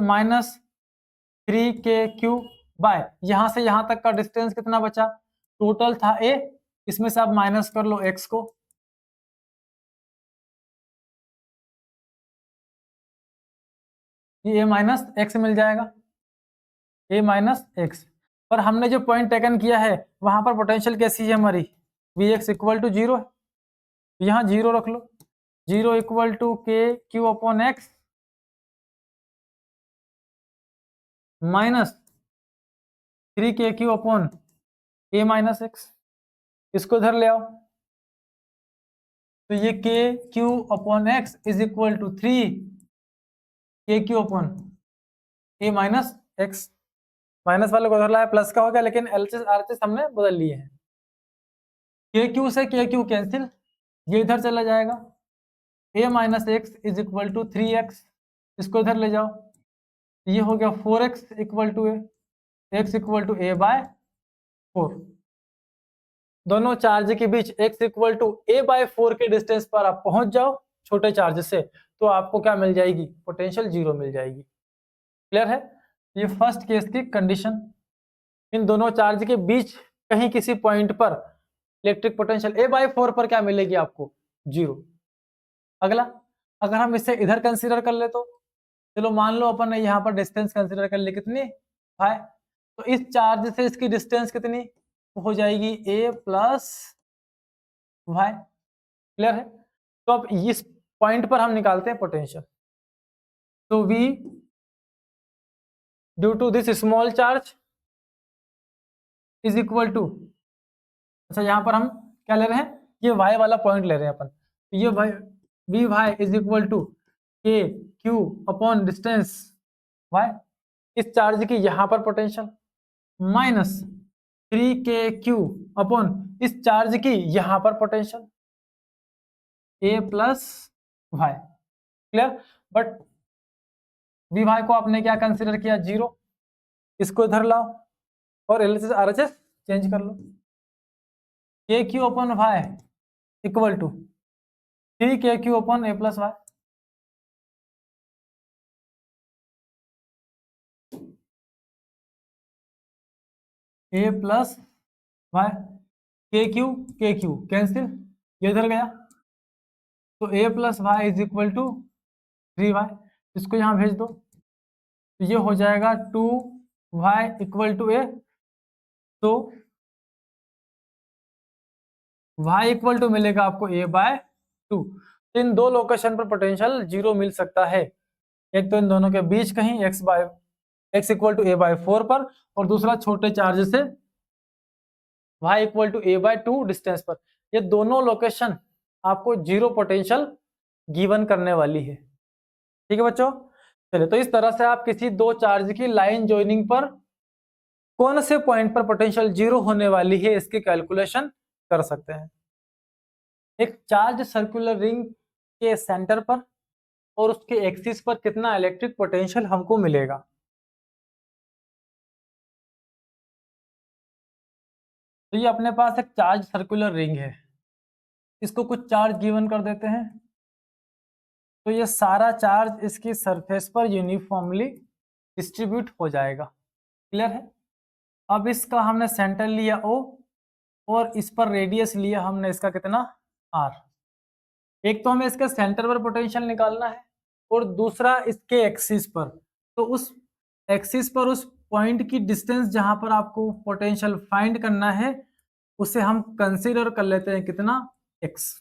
-3KQ बाय, यहां से यहां तक का डिस्टेंस कितना बचा, टोटल था a, इसमें से आप माइनस कर लो x को, ये a माइनस एक्स मिल जाएगा, a माइनस एक्स। पर हमने जो पॉइंट टेकन किया है वहां पर पोटेंशियल कैसी है हमारी, Vx इक्वल टू जीरो है, यहाँ जीरो रख लो, zero equal to KQ/x minus 3KQ/a minus x. इसको इधर ले आओ, तो ये KQ/x is equal to 3KQ/a minus x. Minus वाले को उधर लाया, प्लस का हो गया, लेकिन LHS RHS हमने बदल लिए हैं। KQ से KQ कैंसिल, ये इधर चला जाएगा, a minus X is equal to 3x, इसको इधर ले जाओ, ये हो गया 4x equal to a, x equal to a by 4। दोनों चार्ज के बीच x equal to a by 4 के डिस्टेंस पर आप पहुंच जाओ छोटे चार्ज से, तो आपको क्या मिल जाएगी, पोटेंशियल जीरो मिल जाएगी। क्लियर है। ये फर्स्ट केस की कंडीशन, इन दोनों चार्ज के बीच कहीं किसी पॉइंट पर इलेक्ट्रिक पोटेंशियल a बाय 4 पर क्या मिलेगी आपको, जीरो। अगला, अगर हम इसे इधर कंसीडर कर ले तो, चलो मान लो अपन ने यहाँ पर डिस्टेंस कंसीडर कर ली, कितनी, y। तो इस चार्ज से इसकी डिस्टेंस कितनी हो जाएगी, a प्लस y। क्लियर है। तो अब इस पॉइंट पर हम निकालते हैं पोटेंशियल। तो v due to this small charge is equal to, अच्छा यहाँ पर हम क्या ले रहे हैं, ये y वाला पॉइंट ले रहे हैं अपन, तो ये vy is equal to KQ distance y, इस चार्ज की यहाँ पर पोटेंशियल, माइनस 3KQ इस चार्ज की यहाँ पर potential, a plus Y, clear. But V Y को आपने क्या कंसिडर किया, 0, इसको इधर लाओ और एलएचएस आरएचएस चेंज कर लो। K Q upon Y equal to 3 K Q upon A plus Y, A plus Y, K Q cancel, ये इधर गया, तो A plus Y is equal to 3y, इसको यहाँ भेज दो, तो ये हो जाएगा 2y इक्वल टू ए। तो y इक्वल टू मिलेगा आपको a बाय 2। इन दो लोकेशन पर पोटेंशियल 0 मिल सकता है, एक तो इन दोनों के बीच कहीं x equal to a by 4 पर, और दूसरा छोटे चार्ज से y equal to a by 2 distance पर। ये दोनों लोकेशन आपको 0 पोटेंशियल गिवन करने वाली है, ठीक है बच्चों। चलिए, तो इस तरह से आप किसी दो चार्ज की लाइन जॉइनिंग पर कौन से पॉइंट पर पोटेंशियल 0 होने वाली है इसकी कैलकुलेशन कर सकते हैं। एक चार्ज सर्कुलर रिंग के सेंटर पर और उसके एक्सिस पर कितना इलेक्ट्रिक पोटेंशियल हमको मिलेगा। तो ये अपने पास एक चार्ज सर्कुलर रिंग है, इसको कुछ चार्ज गिवन कर देते हैं, तो ये सारा चार्ज इसकी सरफेस पर यूनिफॉर्मली डिस्ट्रीब्यूट हो जाएगा, क्लियर है। अब इसका हमने सेंटर लिया O और इस पर रेडियस लिया हमने इसका कितना R। एक तो हमें इसके सेंटर पर पोटेंशियल निकालना है और दूसरा इसके एक्सिस पर, तो उस एक्सिस पर उस पॉइंट की डिस्टेंस जहां पर आपको पोटेंशियल फाइंड करना है उसे हम कंसीडर कर लेते हैं कितना, x।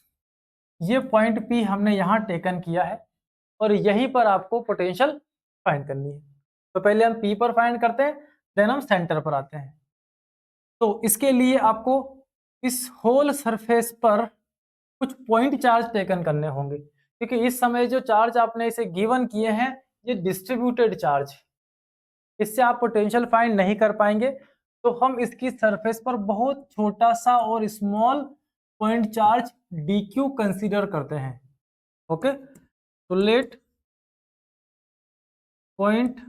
ये पॉइंट P हमने यहाँ टेकन किया है और यहीं पर आपको पोटेंशियल फाइंड करनी है। तो पहले हम P पर फाइंड करते हैं, देन हम सेंटर पर आते हैं। तो इसके लिए आपको इस होल सरफेस पर कुछ पॉइंट चार्ज टेकन करने होंगे, क्योंकि इस समय जो चार्ज आपने इसे गिवन किए हैं ये डिस्ट्रीब्यूटेड चार्ज, इससे आप पोटेंशियल फाइंड नहीं कर पाएंगे। तो हम इसकी सरफेस पर बहुत छोटा सा और small point charge dq consider करते हैं, ओके। तो लेट पॉइंट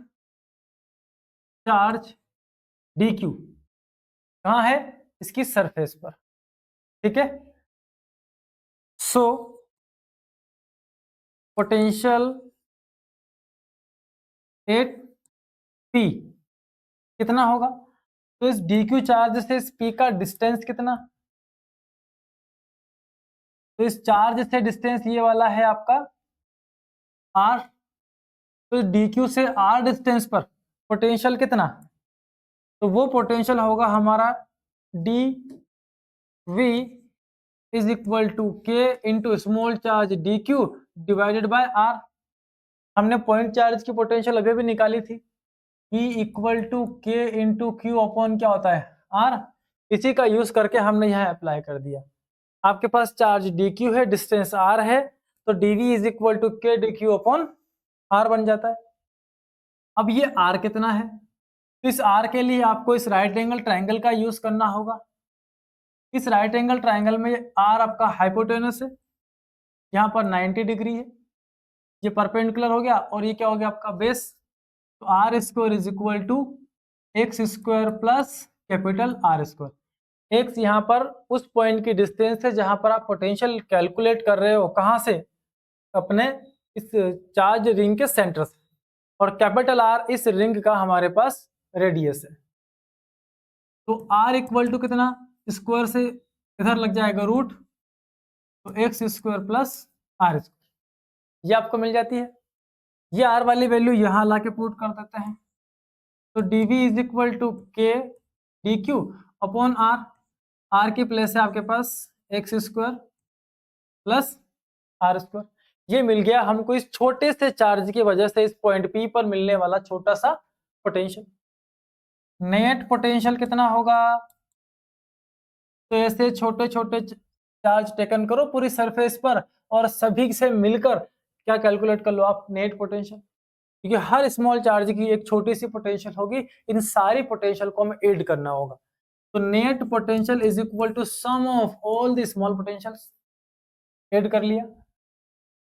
चार्ज dq कहाँ है, इसकी सरफेस पर, ठीक है। सो पोटेंशियल एट P कितना होगा, तो इस dq चार्ज से इस P का डिस्टेंस कितना, तो इस चार्ज से डिस्टेंस ये वाला है आपका r, तो dq से r डिस्टेंस पर पोटेंशियल कितना, तो वो पोटेंशियल होगा हमारा dv is equal to k into small charge dq divided by r। हमने पॉइंट चार्ज की पोटेंशियल अभी भी निकाली थी, P equal to K into Q upon क्या होता है R। इसी का यूज करके हमने यहाँ अप्लाई कर दिया। आपके पास चार्ज dq है, डिस्टेंस r है, तो dv is equal to K dq upon r बन जाता है। अब ये r कितना है, तो इस r के लिए आपको इस राइट एंगल ट्राइंगल का यूज करना होगा। इस राइट एंगल ट्राइंगल में r आपका हाइपोटेनस है, यहाँ पर 90 डिग्री है, ये परपेंडिकुलर हो गया और ये क्या हो गया आपका बेस। तो R square is equal to X square plus capital R square. X यहाँ पर उस पॉइंट की डिस्टेंस है जहां पर आप पोटेंशियल कैलकुलेट कर रहे हो, कहां से, अपने इस चार्ज रिंग के सेंटर से, और कैपिटल आर इस रिंग का हमारे पास रेडियस है। तो आर इक्वल टू कितना, स्क्वायर से इधर लग जाएगा रूट, तो X square plus are square ये आपको मिल जाती है। ये आर वाली वैल्यू यहाँ ला के पुट कर देते हैं, तो dv is equal to K dq upon r। r की प्लेस है आपके पास x square plus are square. ये मिल गया हमको इस छोटे से चार्ज की वजह से इस पॉइंट P पर मिलने वाला छोटा सा पोटेंशियल। नेट पोटेंशियल कितना होगा, तो ऐसे छोटे छोटे चार्ज टेकन करो पूरी सरफेस पर और सभी से मिलकर क्या कैलकुलेट कर लो आप, नेट पोटेंशियल। क्योंकि हर स्मॉल चार्ज की एक छोटी सी पोटेंशियल होगी, इन सारी पोटेंशियल को हमें ऐड करना होगा। तो net potential is equal to sum of all the small potentials, add कर लिया।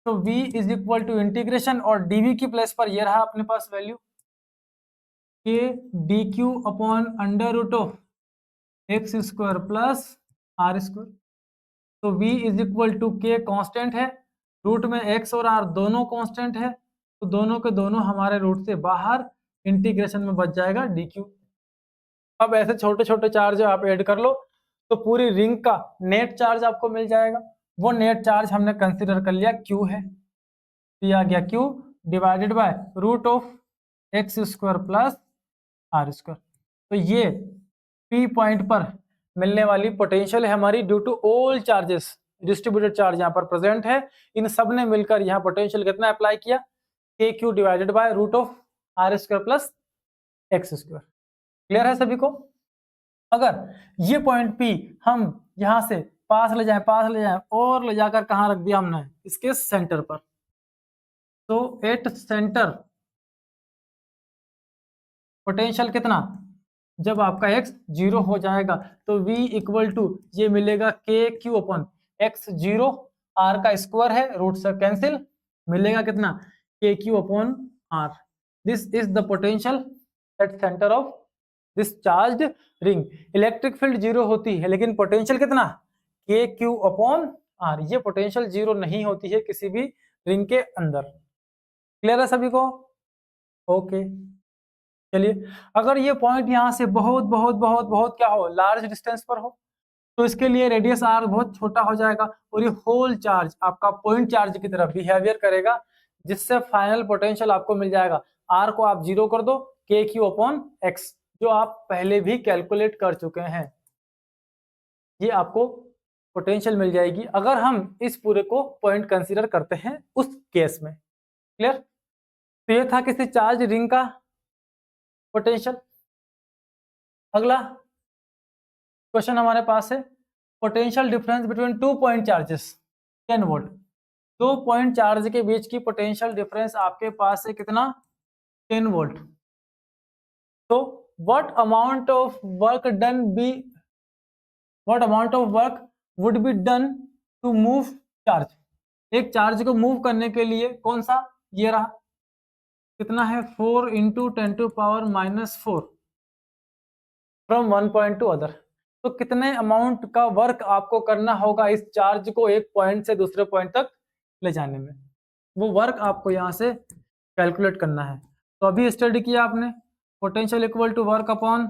तो v is equal to integration, और dv की प्लेस पर ये रहा अपने पास value k dq upon under root of x square plus are square. तो v is equal to k constant है, रूट में x और r दोनों कांस्टेंट है, तो दोनों के दोनों हमारे रूट से बाहर, इंटीग्रेशन में बच जाएगा dq। अब ऐसे छोटे छोटे चार्ज आप ऐड कर लो तो पूरी रिंग का नेट चार्ज आपको मिल जाएगा। वो नेट चार्ज हमने कंसीडर कर लिया q है, दिया गया q divided by root of x square plus are square. तो ये p पॉइंट पर मिलने वाली पोटेंशियल है हमारी due to all charges, distributed charge यहाँ पर प्रेजेंट है, इन सब ने मिलकर यहाँ पोटेंशियल कितना अप्लाई किया, K Q divided by root of R square plus X square. Clear है सभी को? अगर ये पॉइंट P हम यहां से पास ले जाएं और ले जाकर कहां रख दिया हमने, इसके सेंटर पर, तो एट सेंटर पोटेंशियल कितना, जब आपका x 0 हो जाएगा तो v इक्वल टू ये मिलेगा K Q upon X 0, r का स्क्वायर है, रूट से कैंसिल, मिलेगा कितना K Q upon R. This is the potential at centre of this charged ring. Electric field 0 होती है लेकिन पोटेंशियल कितना, के क्यू अपॉन आर। ये पोटेंशियल 0 नहीं होती है किसी भी रिंग के अंदर। क्लियर है सभी को? ओके चलिए, अगर ये पॉइंट यहाँ से बहुत बहुत बहुत बहुत क्या हो, लार्ज डिस्टेंस पर हो, तो इसके लिए रेडियस आर बहुत छोटा हो जाएगा और ये होल चार्ज आपका पॉइंट चार्ज की तरफ बिहेवियर करेगा, जिससे फाइनल पोटेंशियल आपको मिल जाएगा। आर को आप 0 कर दो, के क्यू अपॉन एक्स, जो आप पहले भी कैलकुलेट कर चुके हैं, ये आपको पोटेंशियल मिल जाएगी अगर हम इस पूरे को पॉइंट कंसीडर करते हैं उस केस में। क्लियर? तो ये था किसी चार्ज रिंग का पोटेंशियल। अगला क्वेश्चन हमारे पास है potential difference between 2 point charges 10 volt. 2 point charge के बीच की पोटेंशियल डिफरेंस आपके पास है कितना, 10 वोल्ट। तो what amount of work would be done to move charge? एक चार्ज को मूव करने के लिए कौन सा, ये रहा, कितना है 4 into 10⁻⁻4 from one point two other. तो कितने अमाउंट का वर्क आपको करना होगा इस चार्ज को एक पॉइंट से दूसरे पॉइंट तक ले जाने में, वो वर्क आपको यहाँ से कैलकुलेट करना है। तो अभी स्टडी किया आपने, potential equal to work upon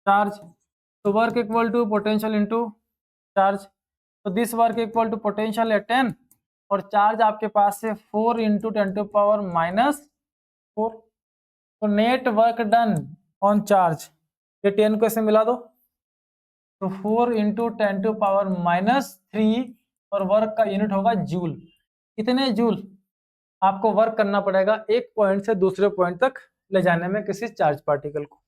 charge, तो work equal to potential into charge. तो this work equal to potential है 10 और चार्ज आपके पास है 4 इंटू 10⁻⁻4। तो net work done on charge, ये 10 को ऐसे मिला दो, तो 4 इंटू 10⁻⁻3 और वर्क का यूनिट होगा जूल। कितने जूल आपको वर्क करना पड़ेगा एक पॉइंट से दूसरे पॉइंट तक ले जाने में किसी चार्ज पार्टिकल को।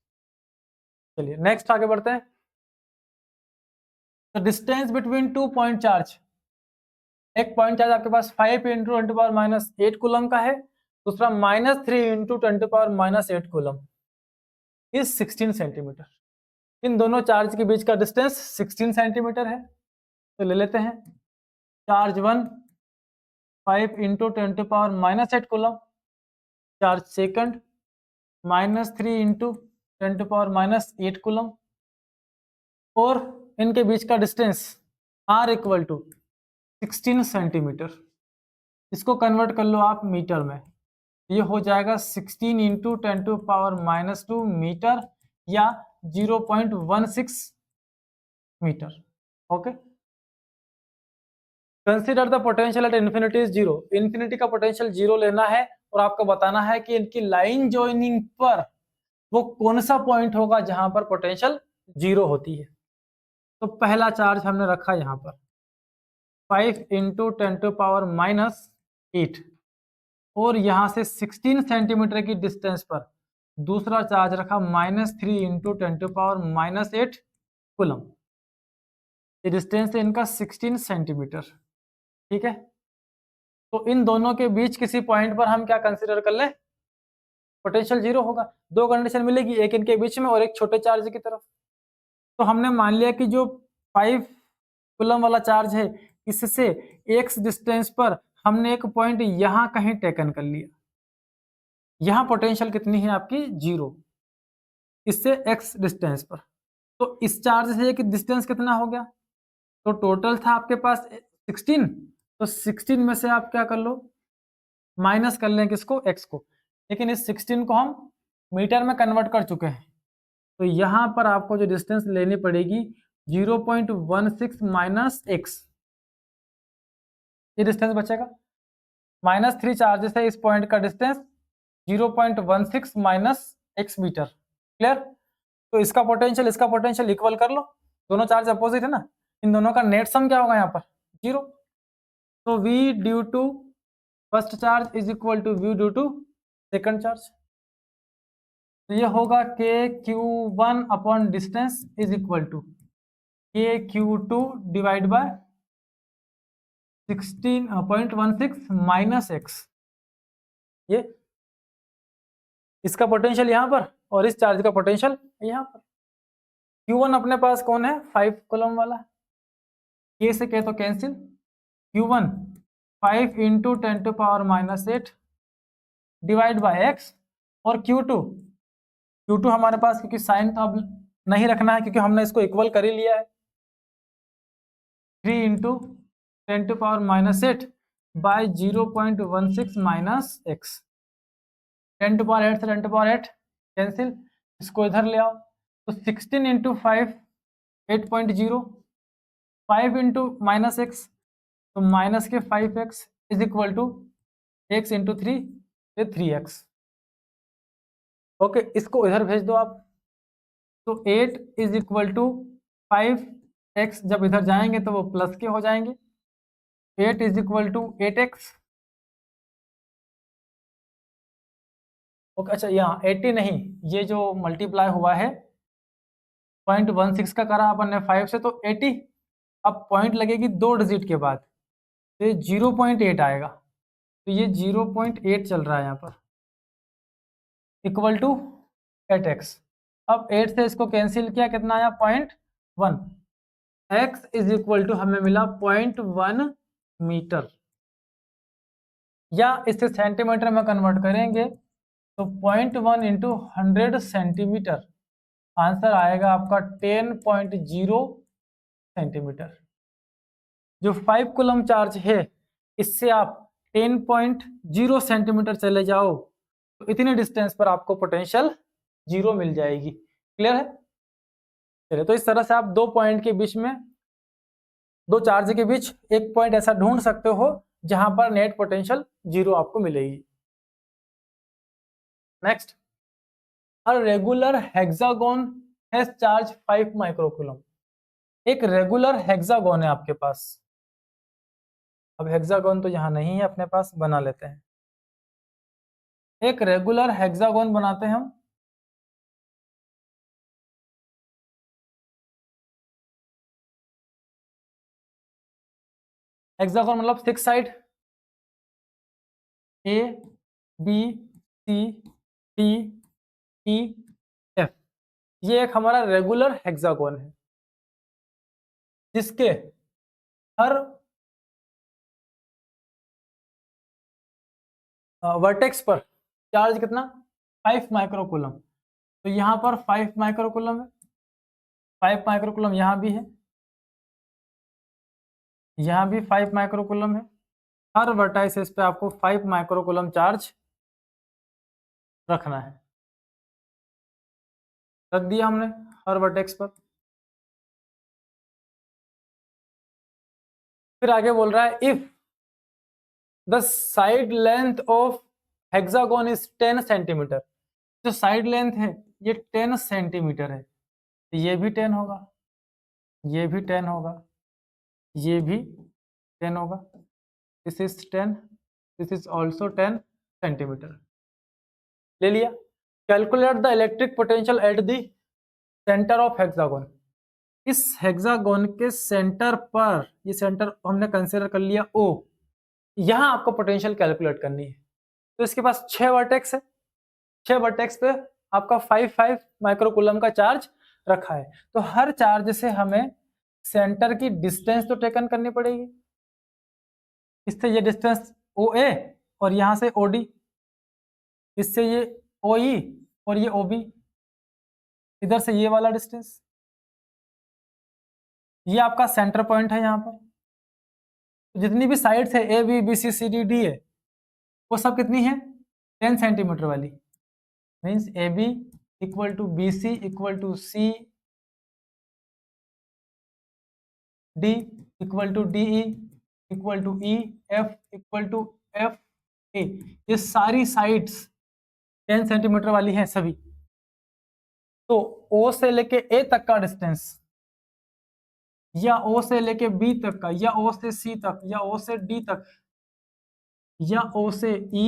चलिए नेक्स्ट आगे बढ़ते हैं। तो डिस्टेंस बिटवीन 2 पॉइंट चार्ज, एक पॉइंट चार्ज आपके पास 5 इंटू 10⁻⁸ कूलम का है, दूसरा -3 इंटू 10⁻⁸ कूलम इज 16 सेंटीमीटर। इन दोनों चार्ज के बीच का डिस्टेंस 16 सेंटीमीटर है। तो ले लेते हैं charge 1 5 into 10⁻⁸ coulomb, charge second -3 into 10⁻⁸ coulomb, और इनके बीच का distance r equal to 16 centimetre. इसको कन्वर्ट कर लो आप मीटर में, ये हो जाएगा 16 इंटू 10⁻⁻2 मीटर या 0.16 metre. Okay, consider the potential at infinity is 0। Infinity का पोटेंशियल 0 लेना है और आपको बताना है कि इनकी लाइन ज्वाइनिंग पर वो कौन सा पॉइंट होगा जहां पर पोटेंशियल 0 होती है। तो पहला चार्ज हमने रखा यहाँ पर 5 इंटू 10⁻⁻8 और यहाँ से 16 सेंटीमीटर की डिस्टेंस पर दूसरा चार्ज रखा -3 इंटू 10⁻⁻8 कूलम। ये डिस्टेंस है इनका 16 सेंटीमीटर। ठीक है, तो इन दोनों के बीच किसी पॉइंट पर हम क्या कंसीडर कर लें, पोटेंशियल 0 होगा। दो कंडीशन मिलेगी, एक इनके बीच में और एक छोटे चार्ज की तरफ। तो हमने मान लिया कि जो 5 कूलम वाला चार्ज है इससे x डिस्टेंस पर हमने एक पॉइंट यहां कहीं टेकन कर लिया, यहां पोटेंशियल कितनी है आपकी 0, इससे x डिस्टेंस पर। तो इस चार्ज से एक डिस्टेंस कितना हो गया, तो टोटल था आपके पास 16, तो 16 में से आप क्या कर लो, माइनस कर लें किसको, x को। लेकिन इस 16 को हम मीटर में कन्वर्ट कर चुके हैं, तो यहां पर आपको जो डिस्टेंस लेनी पड़ेगी 0.16 माइनस x, ये डिस्टेंस बचेगा। -3 चार्जेस है, इस पॉइंट का distance 0.16 minus x metre. Clear? तो इसका पोटेंशियल इक्वल कर लो, दोनों चार्ज अपोजिट है ना, इन दोनों का नेट सम क्या होगा यहाँ पर 0। तो v due to first charge is equal to v due to second charge. तो ये होगा K Q1 upon distance is equal to K Q2 divide by 16.16 minus x। ये इसका पोटेंशियल यहाँ पर और इस चार्ज का पोटेंशियल यहाँ पर। Q1 अपने पास कौन है, 5 कूलम वाला, K से K तो cancel, Q1 5 into 10⁻⁻8 divide by x, और Q2 हमारे पास, क्योंकि साइन तो अब नहीं रखना है क्योंकि हमने इसको इक्वल कर ही लिया है, 3 इंटू 10⁻⁻8 बाय 0.16 माइनस x। 10⁻8 से 10⁻8 कैंसिल, इसको इधर ले आओ, तो 16 इंटू 5 8.0, 5 इंटू माइनस एक्स, तो माइनस के 5x is equal to x into 3, ये 3x। ओके, इसको इधर भेज दो आप, तो 8 इज इक्वल टू 5x, जब इधर जाएंगे तो वो प्लस के हो जाएंगे, 8 is equal to 8x। Okay, अच्छा यहाँ 80 नहीं, ये जो मल्टीप्लाई हुआ है 0.16 का करा अपन ने 5 से, तो 80, अब पॉइंट लगेगी 2 डिजिट के बाद, तो ये 0.8 आएगा, तो ये 0.8 चल रहा है यहाँ पर, इक्वल टू 8x। अब 8 से इसको कैंसिल किया, कितना आया 0.1, x इज इक्वल टू हमें मिला 0.1 मीटर, या इसे सेंटीमीटर में कन्वर्ट करेंगे तो 0.1 इंटू 100 सेंटीमीटर, आंसर आएगा आपका 10.0 सेंटीमीटर। जो 5 कूलम चार्ज है, इससे आप 10.0 सेंटीमीटर चले जाओ तो इतने डिस्टेंस पर आपको पोटेंशियल 0 मिल जाएगी। क्लियर है? चलिए, तो इस तरह से आप दो पॉइंट के बीच में, दो चार्ज के बीच एक पॉइंट ऐसा ढूंढ सकते हो जहां पर नेट पोटेंशियल 0 आपको मिलेगी। Next, a regular hexagon has charge 5 microcoulomb. एक रेगुलर हेक्सागोन है आपके पास, अब हेक्सागोन तो यहाँ नहीं है अपने पास, बना लेते हैं, एक रेगुलर हेक्सागोन बनाते हैं हम। हेक्सागोन मतलब 6 side, A B C D E F, ये एक हमारा रेगुलर हेक्सागोन है जिसके हर वर्टेक्स पर चार्ज कितना, 5 माइक्रोकूलम। तो यहाँ पर 5 माइक्रोकूलम है, 5 माइक्रोकूलम यहाँ भी है, यहाँ भी 5 माइक्रोकूलम है। हर वर्टाइसिस पे आपको 5 माइक्रोकूलम चार्ज रखना है, रख दिया हमने हर वर्टेक्स पर। फिर आगे बोल रहा है, if the side length of hexagon is 10 centimetre, जो साइड लेंथ है ये 10 सेंटीमीटर है, तो ये भी 10 होगा, ये भी 10 होगा, ये भी 10 होगा, this is 10, this is also 10 centimetre. ले लिया। Calculate the electric potential at the centre of hexagon. इस हेक्सागोन के सेंटर पर, ये सेंटर हमने कंसीडर कर लिया O, यहां आपको पोटेंशियल कैलकुलेट करनी है। तो इसके पास 6 वर्टेक्स है, 6 वर्टेक्स पे आपका 5 माइक्रोकूलम का चार्ज रखा है, तो हर चार्ज से हमें सेंटर की डिस्टेंस तो टेकन करनी पड़ेगी। इससे ये डिस्टेंस OA और यहाँ से OD, इससे ये OE और ये OB, इधर से ये वाला डिस्टेंस, ये आपका सेंटर पॉइंट है यहाँ पर। तो जितनी भी साइड्स है A B B C C D D है वो सब कितनी है 10 सेंटीमीटर वाली, means AB equal to BC equal to C D equal to DE equal to E F equal to FA, ये सारी साइड्स 10 सेंटीमीटर वाली हैं सभी। तो O से लेके A तक का डिस्टेंस, या O से लेके B तक का, या O से C तक, या O से D तक, या O से E,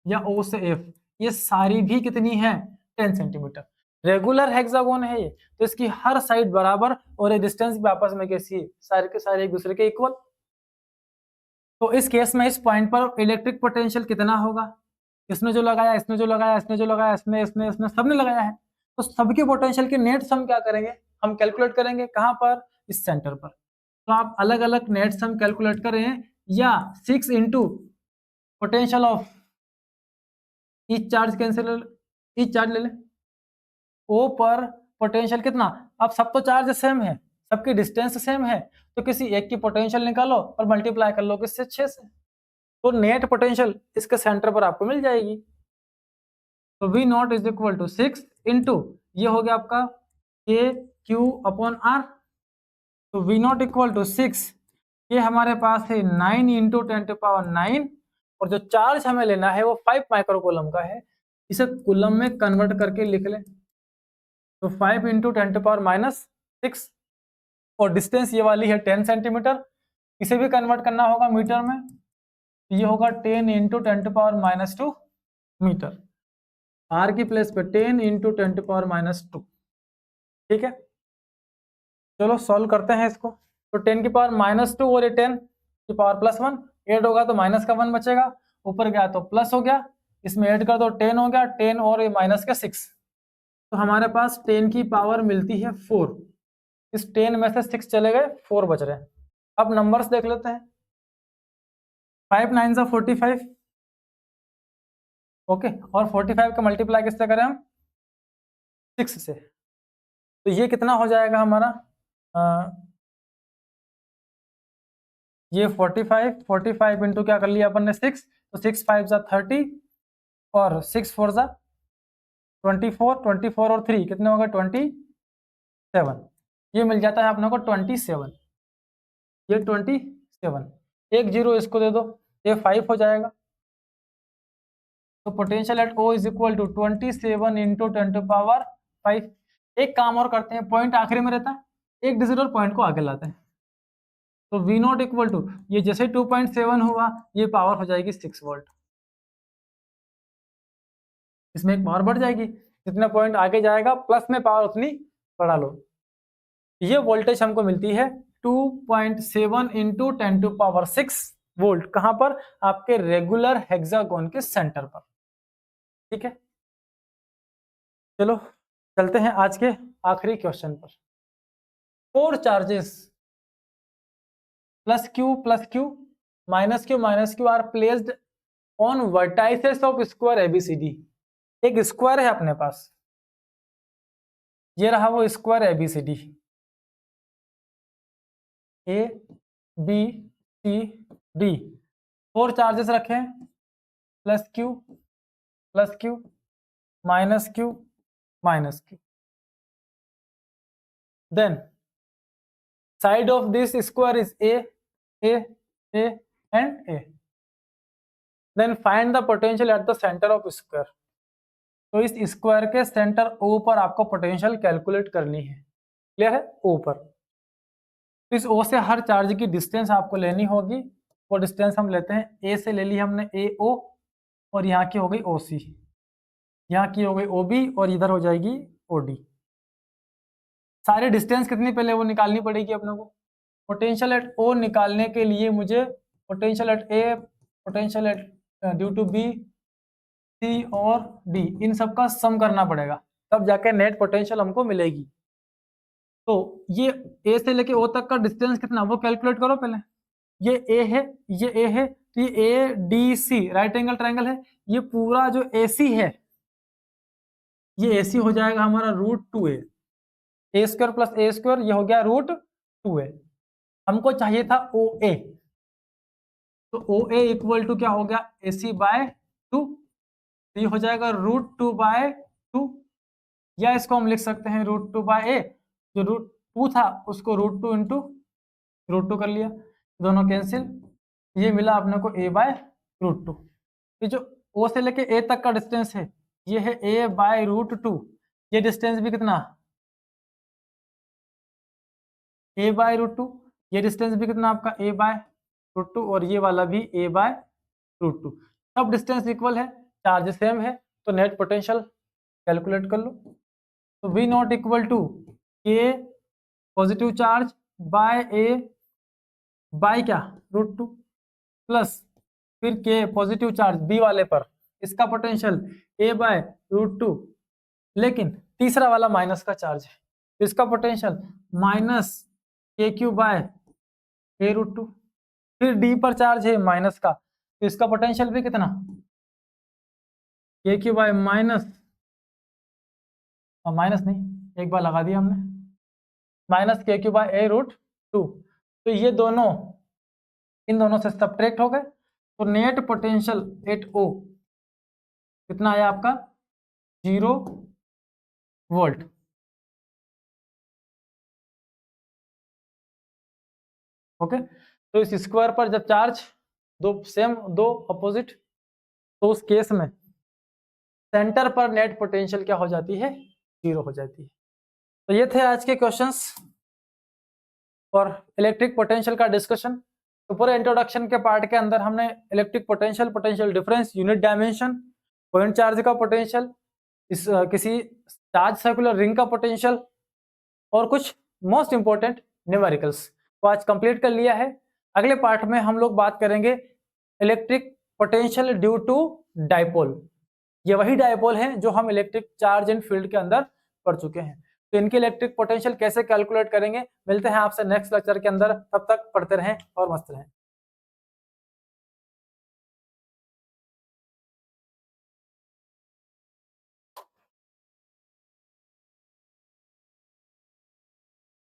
या O से F, ये सारी भी कितनी है 10 सेंटीमीटर। रेगुलर हेक्सागोन है ये, तो इसकी हर साइड बराबर और ये डिस्टेंस भी आपस में कैसी है, सारे के सारे एक दूसरे के इक्वल। तो इस केस में इस पॉइंट पर इलेक्ट्रिक पोटेंशियल कितना होगा, इसने जो लगाया, इसने जो लगाया, इसने जो लगाया, इसने इसने इसने सबने लगाया है, तो सबके पोटेंशियल के नेट सम क्या करेंगे, हम कैलकुलेट करेंगे। कहां पर, इस सेंटर पर। तो आप अलग अलग नेट सम कैलकुलेट करें, या 6 into potential of each charge cancel, each charge ले लें। ओ पर पोटेंशियल कितना, अब सब तो चार्ज सेम है, सबकी डिस्टेंस सेम है, तो किसी एक की पोटेंशियल निकालो और मल्टीप्लाई कर लो किससे, 6 से, तो नेट पोटेंशियल इसके सेंटर पर आपको मिल जाएगी। तो V not is equal to 6 into ये हो गया आपका KQ/R। तो V नॉट इक्वल टू 6, ये हमारे पास है 9 इंटू 10⁹, और जो चार्ज हमें लेना है वो 5 माइक्रोकूलम का है, इसे कूलम में कन्वर्ट करके लिख लें। तो 5 इंटू 10⁻⁻6, और डिस्टेंस ये वाली है 10 सेंटीमीटर, इसे भी कन्वर्ट करना होगा मीटर में, ये होगा 10 इंटू 10⁻⁻2 मीटर। R की प्लेस पे 10 इंटू 10⁻⁻2, ठीक है। चलो सॉल्व करते हैं इसको। तो 10 की पावर -2 और ये 10 की पावर +1, ऐड होगा तो माइनस का 1 बचेगा, ऊपर गया तो प्लस हो गया, इसमें ऐड कर दो 10 हो गया, 10 और ये माइनस का 6, तो हमारे पास 10 की पावर मिलती है 4। इस 10 में से 6 चले गए, 4 बच रहे हैं। अब नंबर्स देख लेते हैं। 5 9 सा 45, ओके, और 45 का मल्टीप्लाई किससे करें हम, 6 से, तो ये कितना हो जाएगा हमारा, ये 45 इंटू क्या कर लिया अपन ने 6, तो 6 5 जा 30 और 6 4 जा 24 और 3 कितने हो गए 27, ये मिल जाता है अपने को 27, ये 27, एक जीरो इसको दे दो, ये 5 हो जाएगा। तो potential at O is equal to 27 into 10⁵। एक काम और करते हैं, पॉइंट आखिरी में रहता है, एक डिजिट और पॉइंट को आगे लाते हैं। तो V नॉट इक्वल टू, ये जैसे 2.7 हुआ, ये पावर हो जाएगी 6 वोल्ट, इसमें एक पावर बढ़ जाएगी, जितना पॉइंट आगे जाएगा प्लस में पावर उतनी बढ़ा लो। ये वोल्टेज हमको मिलती है 2.7 इंटू 10⁶ वोल्ट, कहां पर, आपके रेगुलर हेक्सागोन के सेंटर पर, ठीक है। चलो चलते हैं आज के आखिरी क्वेश्चन पर। 4 charges +Q -Q are placed on vertices of square ABCD। एक स्क्वायर है अपने पास, ये रहा वो स्क्वायर ABCD, ABCD, 4 चार्जेस रखे हैं, +Q -Q -Q, then side of this square is A and A, then find the potential at the center of square। तो इस स्क्वायर के सेंटर O पर आपको पोटेंशियल कैलकुलेट करनी है, क्लियर है, O पर। तो इस O से हर चार्ज की डिस्टेंस आपको लेनी होगी, वो डिस्टेंस हम लेते हैं, A से ले ली हमने AO, और यहाँ की हो गई OC, यहाँ की हो गई OB, और इधर हो जाएगी OD। सारी डिस्टेंस कितनी पहले वो निकालनी पड़ेगी अपने को। पोटेंशियल एट O निकालने के लिए मुझे potential at A, potential at due to B, C और D, इन सब का सम करना पड़ेगा, तब जाके नेट पोटेंशियल हमको मिलेगी। तो ये A से लेके O तक का डिस्टेंस कितना, वो कैलकुलेट करो पहले। ये ए है, ये ए है, तो ये A D C right angle triangle है, ये पूरा जो ए सी है ये ए सी हो जाएगा हमारा √2a, ए स्क्वायर प्लस ए स्क्वायर, ये हो गया √2a। हमको चाहिए था ओ ए, तो ओ ए इक्वल टू क्या हो गया, ए सी बाय 2, ये हो जाएगा √2/2, या इसको हम लिख सकते हैं √2/a, जो √2 था उसको √2 इंटू √2 कर लिया, दोनों कैंसिल, ये मिला अपने को a/√2। ये जो ओ से लेके ए तक का डिस्टेंस है ये है a/√2, ये डिस्टेंस भी कितना, a/√2, ये डिस्टेंस भी कितना आपका a/√2, और ये वाला भी a/√2। सब डिस्टेंस इक्वल है, चार्ज सेम है, तो नेट पोटेंशियल कैलकुलेट कर लो। तो V not equal to K positive charge by a by क्या √2 प्लस फिर के पॉजिटिव चार्ज B वाले पर, इसका पोटेंशियल a/√2, लेकिन तीसरा वाला माइनस का चार्ज है, इसका पोटेंशियल -kq/a√2, फिर D पर चार्ज है माइनस का, तो इसका पोटेंशियल भी कितना, kq बाय माइनस नहीं, एक बार लगा दिया हमने, -kq/a√2, तो ये दोनों इन दोनों से सब्ट्रैक्ट हो गए, तो नेट पोटेंशियल एट O कितना आया आपका 0 वोल्ट। ओके, तो इस स्क्वायर पर जब चार्ज दो अपोजिट, तो उस केस में सेंटर पर नेट पोटेंशियल क्या हो जाती है, 0 हो जाती है। तो ये थे आज के क्वेश्चंस और इलेक्ट्रिक पोटेंशियल का डिस्कशन। तो पूरे इंट्रोडक्शन के पार्ट के अंदर हमने electric potential, potential difference, unit dimension, point charge का पोटेंशियल, इस किसी चार्ज सर्कुलर रिंग का पोटेंशियल और कुछ मोस्ट इंपॉर्टेंट न्यूमेरिकल्स को आज कंप्लीट कर लिया है। अगले पार्ट में हम लोग बात करेंगे electric potential due to dipole. ये वही डाइपोल है जो हम इलेक्ट्रिक चार्ज एंड फील्ड के अंदर पढ़ चुके हैं। तो इनके इलेक्ट्रिक पोटेंशियल कैसे कैलकुलेट करेंगे, मिलते हैं आपसे नेक्स्ट लेक्चर के अंदर, तब तक पढ़ते रहें और मस्त रहें।